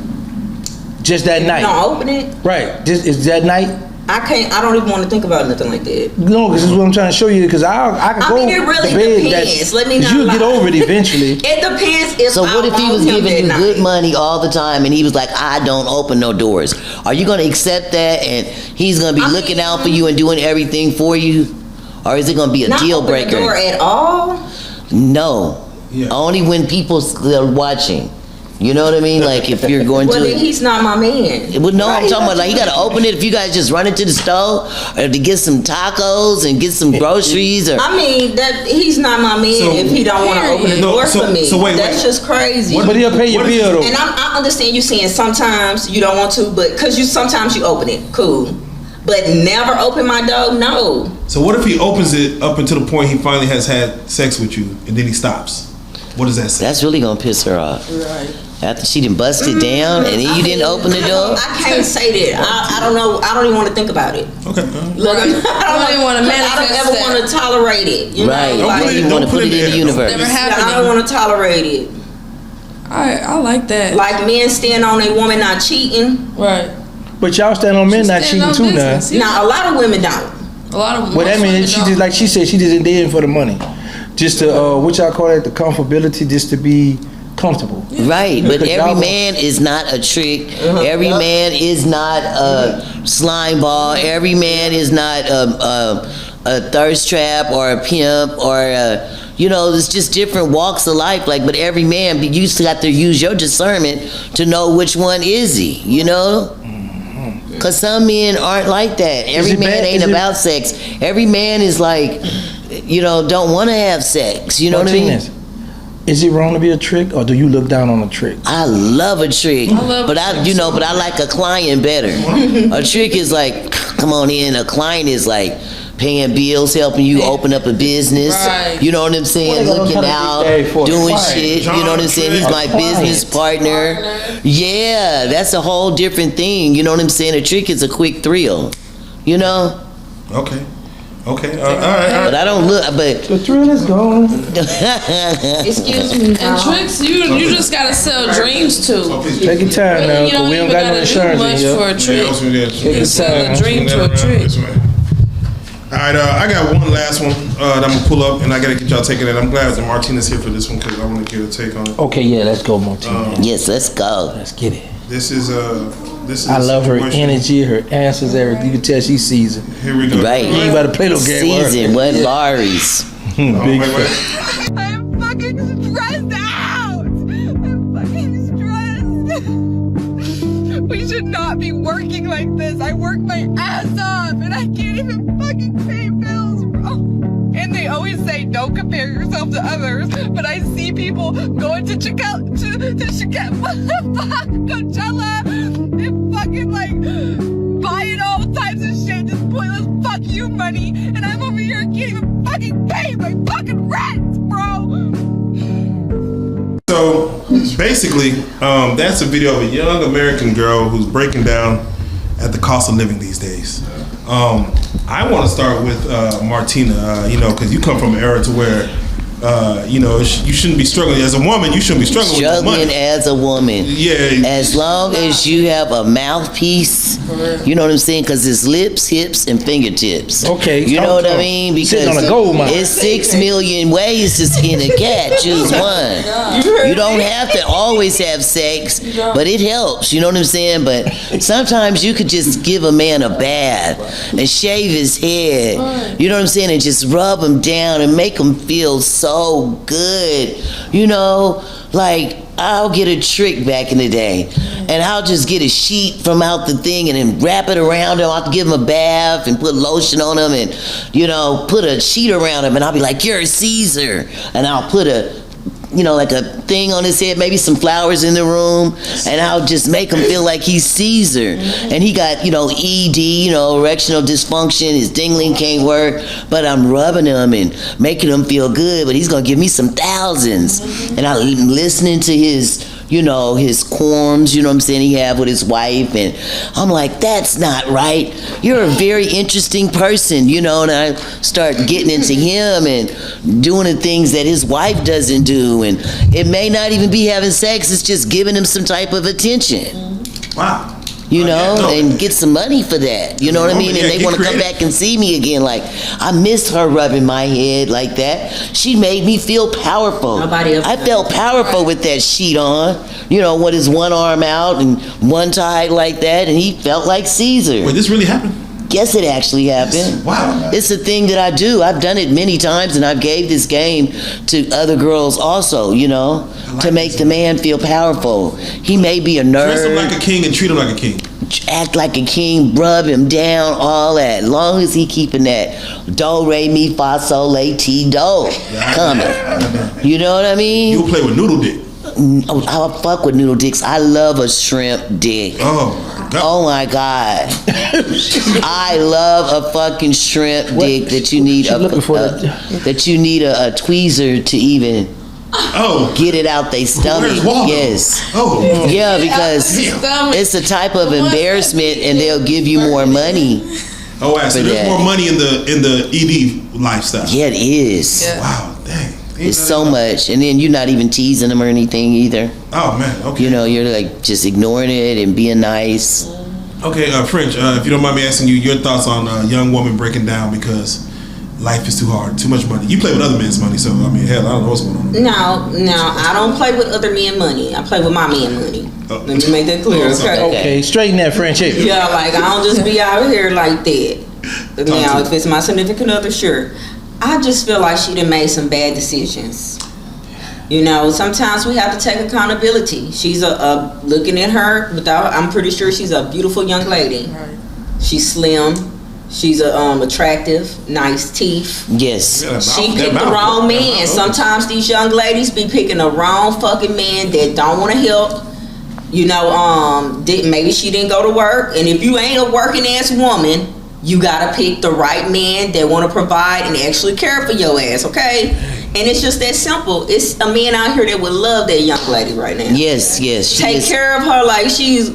Just that night. Don't open it. Right. Just is that night. I don't even want to think about nothing like that. No, because this is what I'm trying to show you. Because I can go. I mean, it really depends. Let me know. You'll get over it eventually. It depends if. So what if he was giving you good money all the time and he was like, I don't open no doors? Are you gonna accept that and he's gonna be looking out for you and doing everything for you, or is it gonna be a deal breaker? Not open the door at all. No. Yeah. Only when people are watching. You know what I mean? Like if you're going well, then he's not my man. Well, no, I'm talking about like you gotta open it if you guys just run into the store or to get some tacos and get some groceries. Or I mean that he's not my man if he don't want to open the door for me. So wait, that's just crazy. But he'll pay your bill though. And I understand you saying sometimes you don't want to, but because sometimes you open it, cool. But never open my door, no. So what if he opens it up until the point he finally has had sex with you and then he stops? What does that say? That's really gonna piss her off. Right. After she done busted down and then you didn't open the door? I can't say that. I don't know. I don't even want to think about it. Okay. Look, I don't even want to manifest. I don't ever want to tolerate it. You right. know? Like, you want to put it in the universe. Never happened. I don't want to tolerate it. I like that. Like men stand on a woman not cheating. Right. But y'all stand on men not cheating too now. Now a lot of women don't. A lot of. Well, that means she just like she said she just did it for the money, just to what y'all call it, the comfortability, just to be comfortable. Right, but every man is not a trick. Every man is not a slime ball. Every man is not a thirst trap or a pimp or it's just different walks of life. Like, but every man, you still got to use your discernment to know which one is he. You know. Cause some men aren't like that. Every man ain't about sex. Every man is like, don't want to have sex. You know what I mean? Is it wrong to be a trick, or do you look down on a trick? I love a trick, but I like a client better. A trick is like, come on in. A client is like paying bills, helping you open up a business. Right. You know what I'm saying? Looking out, doing shit. You know what I'm saying? He's my business partner. Yeah, that's a whole different thing. You know what I'm saying? A trick is a quick thrill. You know? Okay. All right. But I don't look. But the thrill is gone. Excuse me. And tricks, you just gotta sell dreams too. Take your time now, You don't we don't even got no gotta insurance do much in here. for a trick. Take your Sell time. a dream to a trick. All right, I got one last one that I'm gonna pull up, and I gotta get y'all taking it. I'm glad that Martina's here for this one because I want to get a take on it. Okay, yeah, let's go, Martina. Yes, let's go. Let's get it. This is I love her energy, her answers, everything. You can tell she's seasoned. Here we go. Right. You ain't about to play no game. Season, what Larry's? Big I'm fucking stressed out. I'm fucking stressed. We should not be working like this. I work my ass off and I can't even fucking pay bills, bro. And they always say don't compare yourself to others, but I see people going to Coachella and fucking like buying all types of shit, just pointless fuck you can't even fucking pay my fucking rent, bro. So basically, that's a video of a young American girl who's breaking down at the cost of living these days. I want to start with Martina, because you come from an era to where, you shouldn't be struggling as a woman. You shouldn't be struggling with money. As a woman. Yeah. As long as you have a mouthpiece, you know what I'm saying? Because it's lips, hips, and fingertips. Okay. You know what I mean? Because sitting on a gold mine. it's 6 million ways to skin a cat. Choose one. You don't have to always have sex, but it helps. You know what I'm saying? But sometimes you could just give a man a bath and shave his head. You know what I'm saying? And just rub him down and make him feel so good. Like I'll get a trick back in the day and I'll just get a sheet from out the thing and then wrap it around him. I'll give him a bath and put lotion on him and put a sheet around him and I'll be like, you're a Caesar, and I'll put like a thing on his head, maybe some flowers in the room, and I'll just make him feel like he's Caesar. And he got, ED, erectional dysfunction, his dingling can't work, but I'm rubbing him and making him feel good, but he's gonna give me some thousands. And I'm listening to his his quorums, you know what I'm saying, he have with his wife, and I'm like, that's not right. You're a very interesting person, and I start getting into him and doing the things that his wife doesn't do, and it may not even be having sex, it's just giving him some type of attention. Wow. And get some money for that. You know what I mean? And they want to come back and see me again. Like, I miss her rubbing my head like that. She made me feel powerful. I felt powerful with that sheet on, with his one arm out and one tied like that, and he felt like Caesar. Wait, this really happened? Yes, it actually happened. Wow. It's a thing that I do. I've done it many times, and I've gave this game to other girls also, to make the man feel powerful. He may be a nerd. Dress him like a king and treat him like a king. Act like a king, rub him down, all that. Long as he keeping that do, re, mi, fa, sol, la, ti, do coming. You know what I mean? You'll play with noodle dick. I fuck with noodle dicks. I love a shrimp dick. Oh my God. I love a fucking shrimp dick that you need that you need a tweezer to even get it out their stomach. Yes. Yeah, because it's a type of embarrassment and they'll give you more money. So there's more money in the ED lifestyle. Yeah, it is. Yeah. Wow, dang. It's so much, and then you're not even teasing them or anything either. Oh man, okay. You're like just ignoring it and being nice. Okay, French, if you don't mind me asking you your thoughts on a young woman breaking down because life is too hard, too much money. You play with other men's money, so I mean, hell, I don't know what's going on. No, I don't play with other men's money. I play with my man money. Let me make that clear, okay? Straighten that, French. Yeah, like I don't just be out here like that. Now, if it's my significant other, sure. I just feel like she done made some bad decisions. Sometimes we have to take accountability. She's looking at her, I'm pretty sure she's a beautiful young lady. Right. She's slim. She's attractive, nice teeth. Yes. She picked the wrong man. Sometimes these young ladies be picking the wrong fucking man that don't want to help. Maybe she didn't go to work, and if you ain't a working ass woman, you gotta pick the right man that want to provide and actually care for your ass, okay? And it's just that simple. It's a man out here that would love that young lady right now. Yes. Take care of her like she's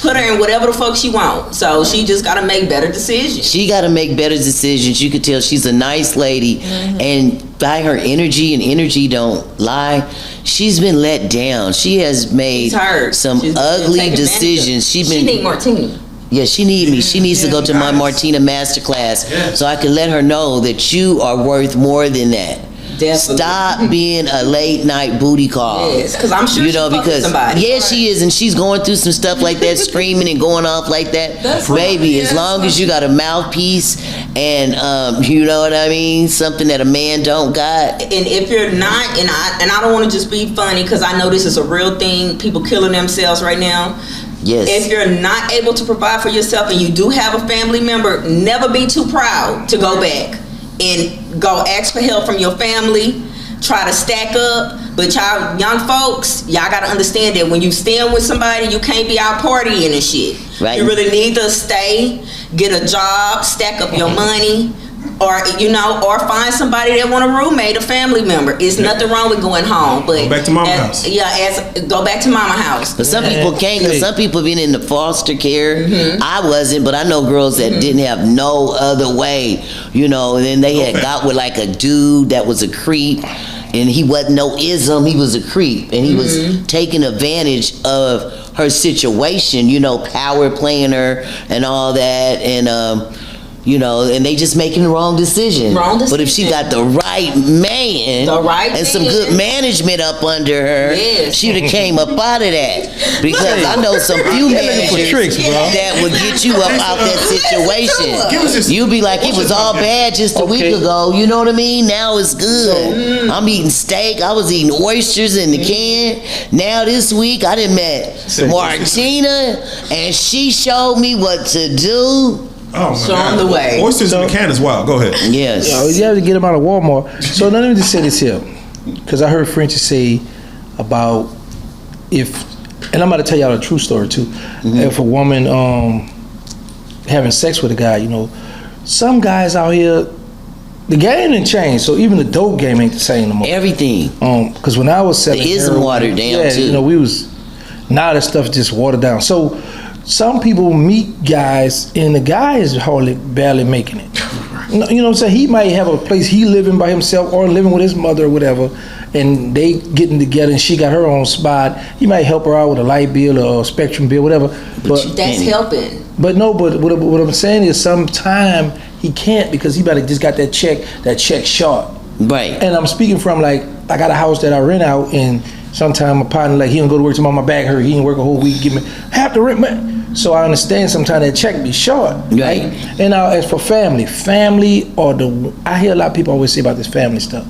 put her in whatever the fuck she wants. So she just gotta make better decisions. She gotta make better decisions. You could tell she's a nice lady, and by her energy, and energy don't lie, she's been let down. She has made some ugly decisions. She need Martina. Yeah, she needs me. She needs to go to my Martina masterclass so I can let her know that you are worth more than that. Definitely. Stop being a late night booty call. Yes, because I'm sure she's fucking somebody. Yeah, she is, and she's going through some stuff like that, screaming and going off like that. Baby, as long as you got a mouthpiece and you know what I mean, something that a man don't got. And if you're not, and I don't want to just be funny because I know this is a real thing. People killing themselves right now. Yes. If you're not able to provide for yourself and you do have a family member, never be too proud to go back and go ask for help from your family. Try to stack up. But y'all young folks, y'all gotta understand that when you stand with somebody, you can't be out partying and shit. Right. You really need to stay, get a job, stack up your money, Or or find somebody that want a roommate, a family member. It's nothing wrong with going home, but go back to mama house. Go back to mama house. But some people can't, because some people been in the foster care. I wasn't, but I know girls that didn't have no other way, and then they had got with like a dude that was a creep, and he wasn't no ism, he was a creep, and he was taking advantage of her situation, power playing her and all that, and and they just making the wrong decision. But if she got the right man, and some good management up under her, she would have came up out of that. Because I know some few managers that would get you up out that situation. You'd be like, it was all bad just a week ago. You know what I mean? Now it's good. I'm eating steak. I was eating oysters in the can. Now this week I done met Martina, and she showed me what to do. Oh my Show God. them the way. Oysters in the can is wild. Go ahead. Yes. You have to get them out of Walmart. So let me just say this here, because I heard Frenchie say about and I'm about to tell y'all a true story too. If a woman having sex with a guy, some guys out here, the game didn't change. So even the dope game ain't the same no more. Everything. Because when I was selling, the ism watered down too. Now that stuff just watered down. So some people meet guys and the guy is barely making it. You know what I'm saying? He might have a place he living by himself or living with his mother or whatever, and they getting together and she got her own spot. He might help her out with a light bill or a spectrum bill, whatever. But that's helping. But what I'm saying is sometime he can't, because he just got that check short. Right. And I'm speaking from I got a house that I rent out, and sometimes my partner he don't go to work tomorrow, my back hurt, he didn't work a whole week, give me half the rent, man. So I understand sometimes that check be short. Right. And now as for family I hear a lot of people always say about this family stuff.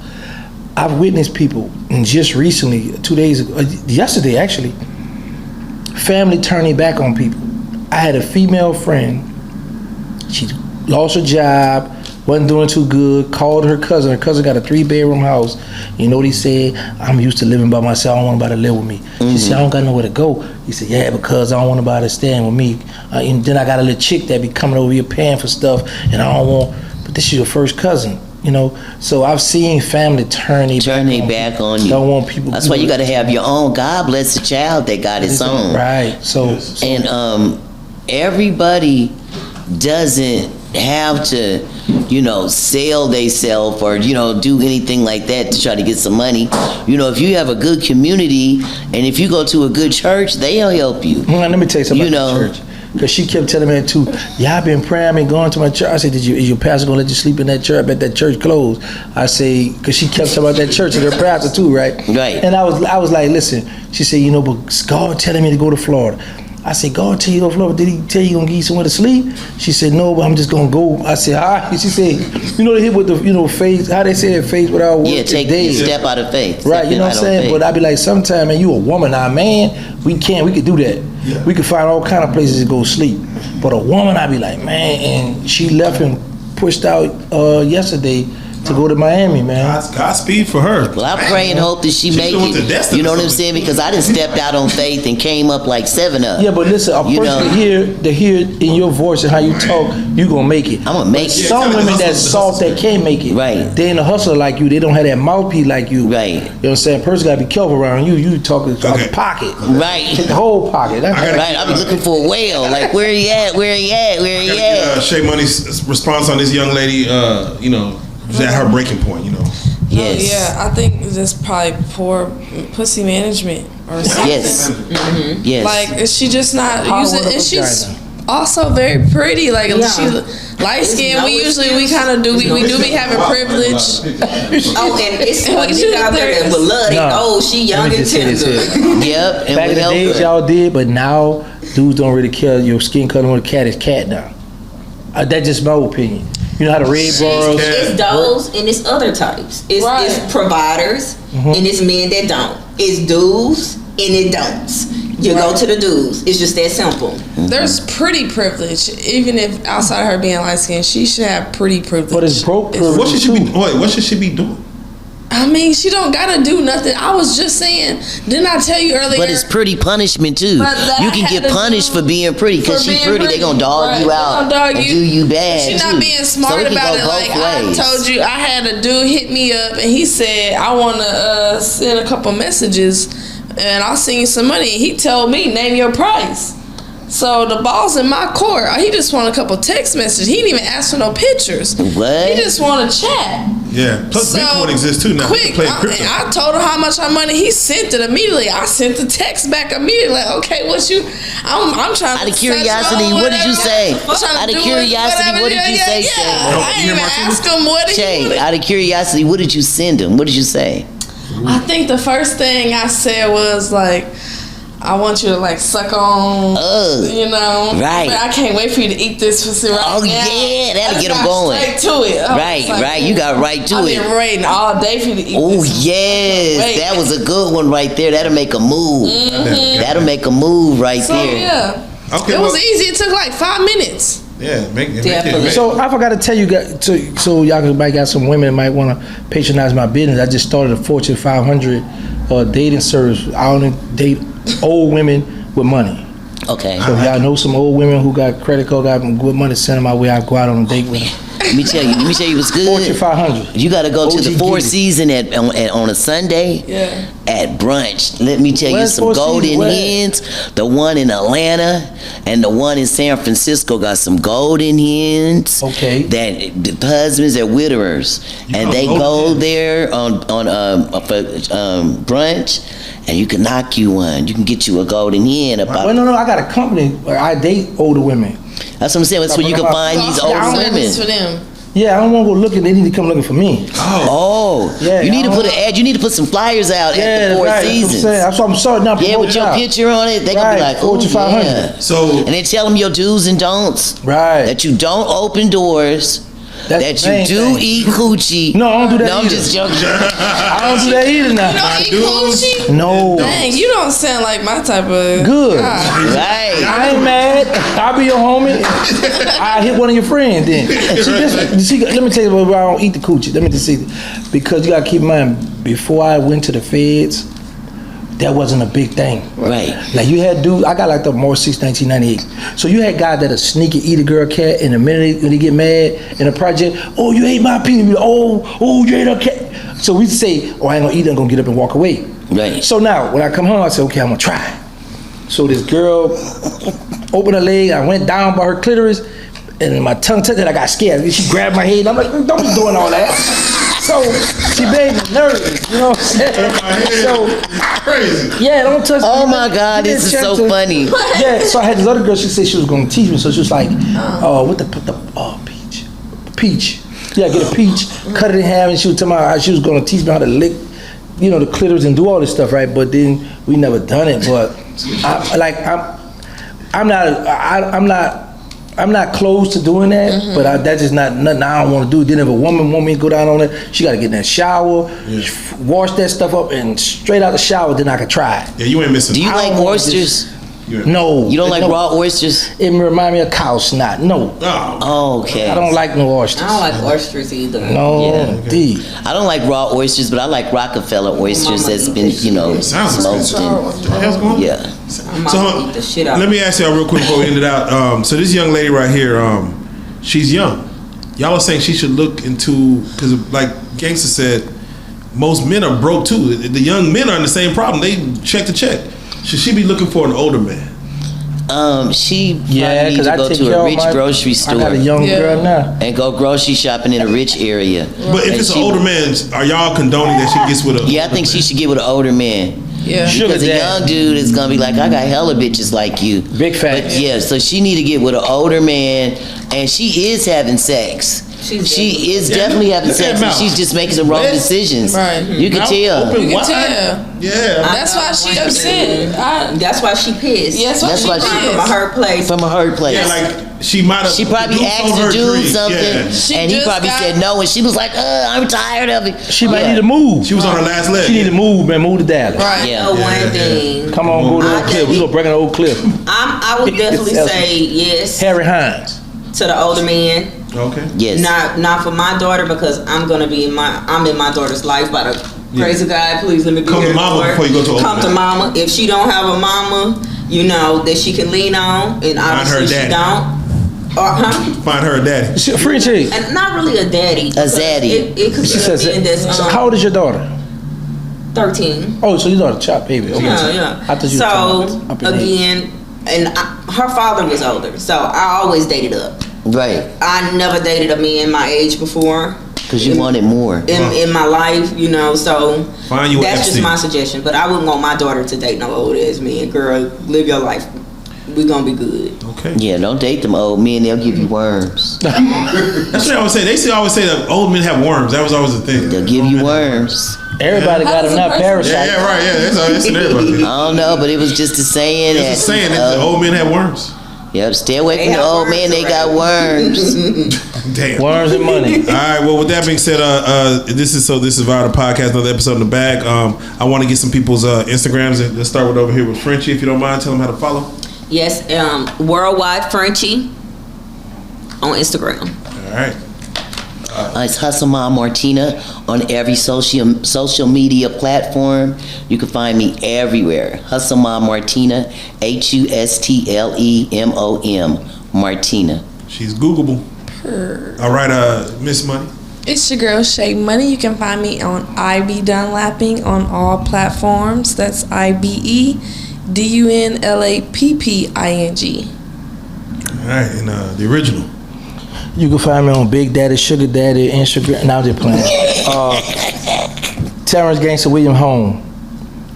I've witnessed people, and just recently, 2 days ago, yesterday actually, family turning back on people. I had a female friend, she lost her job, wasn't doing too good, called her cousin. Her cousin got a 3-bedroom house. You know what he said? I'm used to living by myself. I don't want nobody to live with me. She said, I don't got nowhere to go. He said, yeah, because I don't want nobody to stand with me. And then I got a little chick that be coming over here paying for stuff, and I don't want, but this is your first cousin. So I've seen family turn back on you. Don't want people. That's why you got to have your own. God bless the child that got his own. Right. So and everybody doesn't have to, sell theyself or, do anything like that to try to get some money. If you have a good community and if you go to a good church, they'll help you. Let me tell you something about the church. Because she kept telling me that too. Yeah, I've been praying, I've been going to my church. I said, is your pastor gonna let you sleep in that church? I bet that church closed. I say, because she kept talking about that church and her pastor too, right? Right. And I was like, listen. She said, but God telling me to go to Florida. I said, God tell you to go to Florida. Did he tell you gonna give you somewhere to sleep? She said, no, but I'm just gonna go. I said, all right. She said, they hit with the, faith, how they say that faith without work. Yeah, take a step out of faith. Right, you know what I'm saying? But I be like, sometime, man, you a woman now, man, we could do that. Yeah. We could find all kind of places to go sleep. But a woman, I be like, man, and she left and pushed out yesterday to go to Miami, man. Godspeed for her. Well, I pray and hope that she make it. You know what I'm saying? Because I just stepped out on faith and came up like 7 up. Yeah, but listen, a person to hear in your voice and how you talk, you gonna make it. I'm gonna make it. Some women that's soft that can't make it. Right. They ain't a hustler like you. They don't have that mouthpiece like you. Right. You know what I'm saying? Person gotta be careful around you. You talking out the pocket. Right. The whole pocket. That's right. I be looking for a whale. Like, where he at? Where he at? Where he at? Shay Money's response on this young lady, was at her breaking point, Yes. Yeah, I think this probably poor pussy management or something. Yes. Mm-hmm. Yes. Like, is she just not using? And she's also very pretty. Like, she's light skinned. We kind of do. We do be having privilege. And it's some you out there that bloody. She young and tender. Yep. And back in the days y'all did, but now dudes don't really care your skin color when a cat is cat now. That's just my opinion. You know how the red bars. It's those and it's other types. It's providers and it's men that don't. It's dudes and it don'ts. You go to the dudes. It's just that simple. There's pretty privilege. Even if outside of her being light skinned, she should have pretty privilege. But it's broke privilege. What should she be doing? I mean, she don't gotta do nothing. I was just saying. Didn't I tell you earlier? But it's pretty punishment too. But that You can had get to punished do for being pretty because for she being pretty. They gonna dog Right, you they out gonna dog and you. do you bad. She's too. not being smart so it about can it. go Like both ways. I told you, I had a dude hit me up and he said, I want to send a couple messages and I'll send you some money. He told me, name your price. So the ball's in my court. He just want a couple text messages. He didn't even ask for no pictures. What? He just want to chat. Yeah. Plus Bitcoin exists too now. Quick, Play crypto. I told him how much I money. He sent it immediately. I sent the text back immediately. Like, okay, what you? I'm trying to. Out of curiosity, what did you say? Out of curiosity, what did you say? Shay? I didn't even ask him what he Shay, wanted. out of curiosity, what did you send him? What did you say? I think the first thing I said was like, I want you to like suck on, you know. Right. But I can't wait for you to eat this pussy right now. Oh yeah, that'll I get him got going. Straight to it. I was like, Right. You got right to I've it. been waiting all day for you to eat Oh this. yes, Wait. that was a good one right there. That'll make a move. That'll make a move right So there. yeah, Okay, it was well- easy. It took like 5 minutes. Yeah, make it. Definitely. So I forgot to tell you guys, so y'all might got some women that might want to patronize my business. I just started a Fortune 500 dating service. I only date old women with money. Okay. So if y'all know some old women who got credit card, got good money, send them my way. I go out on a date with them. Let me tell you what's good. Fortune 500. You got to go to the OG Four Giddy. Seasons on a Sunday Yeah. at brunch. Let me tell you Where's some Four golden Seasons? Where? hens. The one in Atlanta and the one in San Francisco got some golden hens. Okay. That the husbands are widowers, and got they golden go hens? there for brunch, and you can knock you one. You can get you a golden hen about. Well, no, I got a company where I date older women. That's what I'm saying. That's where you can find these Yeah, older I women. service for them. Yeah, I don't want to go looking. They need to come looking for me. Oh, Yeah, you need to I put an don't- ad. You need to put some flyers out Yeah, at the Four right. That's what I'm Seasons. saying. That's what I'm starting now. Yeah, with promoting your now. picture on it, they gonna be Right, like, oh Fortune 500. yeah. So And then tell them your do's and don'ts. Right. That you don't open doors. That's that the you main do thing. eat coochie. No, I don't do that No, I'm either. just joking. I don't do that either now. You don't eat coochie? No. Dang, you don't sound like my type of Good. guy. Right. I ain't mad. I'll be your homie. I hit one of your friends then. See, let me tell you why I don't eat the coochie. Let me just see. Because you got to keep in mind, before I went to the feds, that wasn't a big thing. Right. Like you had dudes, I got like the March 6, 1998. So you had guys that'll sneak and eat a girl cat, and the minute when they get mad in a project, oh, you ate my penis. Oh, you ate a cat. So we say, oh, I ain't gonna eat it, I'm gonna get up and walk away. Right. So now, when I come home, I say, okay, I'm gonna try. So this girl opened her leg, I went down by her clitoris, and my tongue touched it, I got scared. She grabbed my head, I'm like, don't be doing all that. So she made me nervous, you know what I'm saying? So, crazy. yeah, don't touch me. Oh my God, You this is didn't so check to- funny. Yeah, so I had this other girl, she said she was gonna teach me, so she was like, what the peach. Yeah, get a peach, cut it in half, and she was telling me how she was gonna teach me how to lick, you know, the clitoris and do all this stuff, right? But then we never done it. But I'm not close to doing that. But that's just not nothing I don't want to do. Then if a woman want me to go down on it, she got to get in that shower, wash that stuff up, and straight out the shower. Then I can try it. Yeah, you ain't missing. Do you I like don't want oysters? No, You don't like no. raw oysters? It remind me of cow snot. No, Oh, Okay. I don't like no oysters. I don't like oysters either. No, Yeah. D. I don't like raw oysters, but I like Rockefeller oysters that's been, sounds smoked expensive. in. What the hell's going on? Yeah. I'm So gonna eat the shit out. let me ask y'all real quick before we end it out. So this young lady right here, she's young. Y'all are saying she should look into, because like Gangsta said, most men are broke too. The young men are in the same problem. They check to check. Should she be looking for an older man? She Yeah, probably needs because to I go take to care a of rich my. grocery I store got a young Yeah. girl now. and go grocery shopping in a rich area. But if And it's an she- older man, are y'all condoning that she gets with a? Yeah, I think she should get with an older man. Yeah. Sugar Because a daddy. young dude is gonna be like, I got hella bitches like you. Big fat. But yeah, so she need to get with an older man, and she is having sex. She's She is definitely having Look at sex, that and mouth. she's just making some wrong Red. decisions. Right. You can Mouth tell. open You can wide. tell. Yeah. That's why she upset. That's why she pissed. Yes, That's why she- From a hurt place. From a hurt place. Yeah, like she might have. She probably asked to do something, Yeah. and he just probably got- said no, and she was like, I'm tired of it. She might Yeah. need to move. She was on her last leg. She need to move, man. Move to Dallas. Right. Yeah. One thing. Come on, go to I Oak Cliff. think- We gonna bring an Oak Cliff. I would definitely say yes Harry Hines. to the older man. Okay. Yes. Not for my daughter, because I'm in my daughter's life by the grace of God. Please let me be Come here to mama for her. before you go to Come to mama. If she don't have a mama, that she can lean on, and obviously she don't. Find her a daddy. Frenchie. And not really a daddy. A zaddy. It could be a man that's so how old is your daughter? 13. Oh, so your daughter chop baby. Okay. Yeah. I thought you so were up in again, and her father was older, so I always dated up. Right. I never dated a man my age before. Because you wanted more. In my life, so Find you that's FC. just my suggestion. But I wouldn't want my daughter to date no old ass man. Girl, live your life. We're gonna be good. Okay. Yeah, don't date them old men. They'll give you worms. That's what I always say. They always say that old men have worms. That was always the thing. They'll give you worms. Everybody got them, not parasites. Yeah, right. Yeah, that's everybody. I don't know, but it was just a saying. It's a saying that the old men have worms. Yep, stay away from the old man. They got worms. Damn. Worms and money. All right. Well, with that being said, this is Viral Podcast. Another episode in the bag. I want to get some people's Instagrams. Let's start with over here with Frenchie, if you don't mind. Tell them how to follow. Yes, Worldwide Frenchie on Instagram. All right. It's Hustle Mom Martina on every social media platform. You can find me everywhere. Hustle Mom Martina, HUSTLEMOM Martina. She's Googleable. All right, Miss Money. It's your girl Shay Money. You can find me on IB Dunlapping on all platforms. That's IBEDUNLAPPING. All right, and the original. You can find me on Big Daddy, Sugar Daddy, Instagram. Now I'm just playing. Terrance Gangsta, William Home.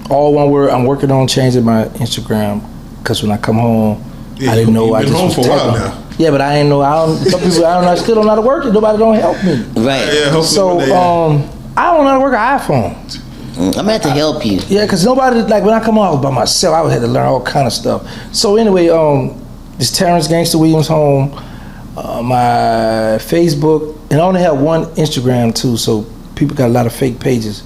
All one word. I'm working on changing my Instagram because when I come home, I didn't know. I You've been just home was for a while typing. now. Yeah, but I didn't know. Some people, I still don't know how to work it. Nobody don't help me. Right. Yeah, hopefully So, one day, I don't know how to work an iPhone. I'm gonna have to help you. Yeah, because nobody, like when I come on, I was by myself. I would have to learn all kind of stuff. So anyway, it's Terrance Gangsta Williams Home. My Facebook, and I only have one Instagram too, so people got a lot of fake pages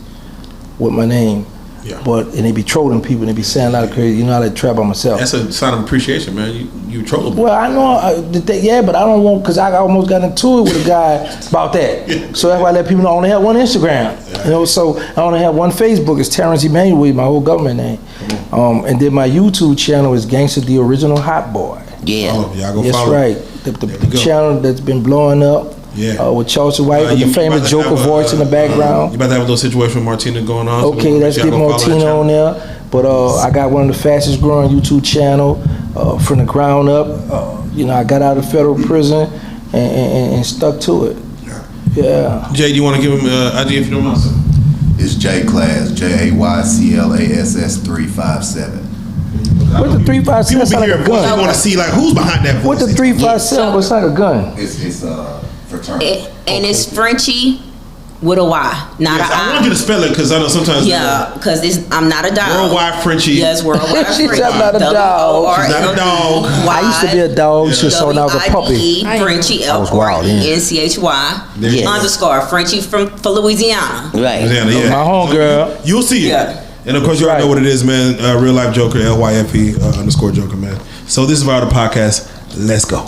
with my name. Yeah. And they be trolling people, and they be saying a lot of crazy. You know how to trap by myself. That's a sign of appreciation, man. You trollable. Well, I know, but I don't want, because I almost got into it with a guy about that. So that's why I let people know I only have one Instagram. So I only have one Facebook. It's Terrance Emmanuel, my whole government name. And then my YouTube channel is Gangsta the Original Hot Boy. Yeah. Oh, y'all go That's follow. right. The channel that's been blowing up. Yeah. With Chelsea White, with you the famous about to Joker have voice in the background. You about to have a little situation with Martina going on. Okay, let's get Martina on there. But I got one of the fastest growing YouTube channel from the ground up. I got out of federal prison and stuck to it. Yeah. Jay, do you want to give him ID if you don't mind? It's J Class, JAYCLASS 357. What the 357 People sound be like here a gun? want to see like who's behind that voice. What the 357 looks like a gun? It's fraternity. And it's Frenchie with a Y, not Yes, a I. I want you to spell it because I know sometimes. Yeah, because I'm not a dog. Worldwide Frenchie. Yes, worldwide She's Frenchie. not a dog. She's not a dog. I used to be a dog. She was so when I was a puppy. Frenchie, I was wild, yeah. LRENCHY Yes. underscore Frenchie for Louisiana. Right. Louisiana, yeah. My homegirl. You'll see it. Yeah. And of course, you already know what it is, man. Real life Joker, LYFE _ Joker, man. So this is Viral Podcast. Let's go.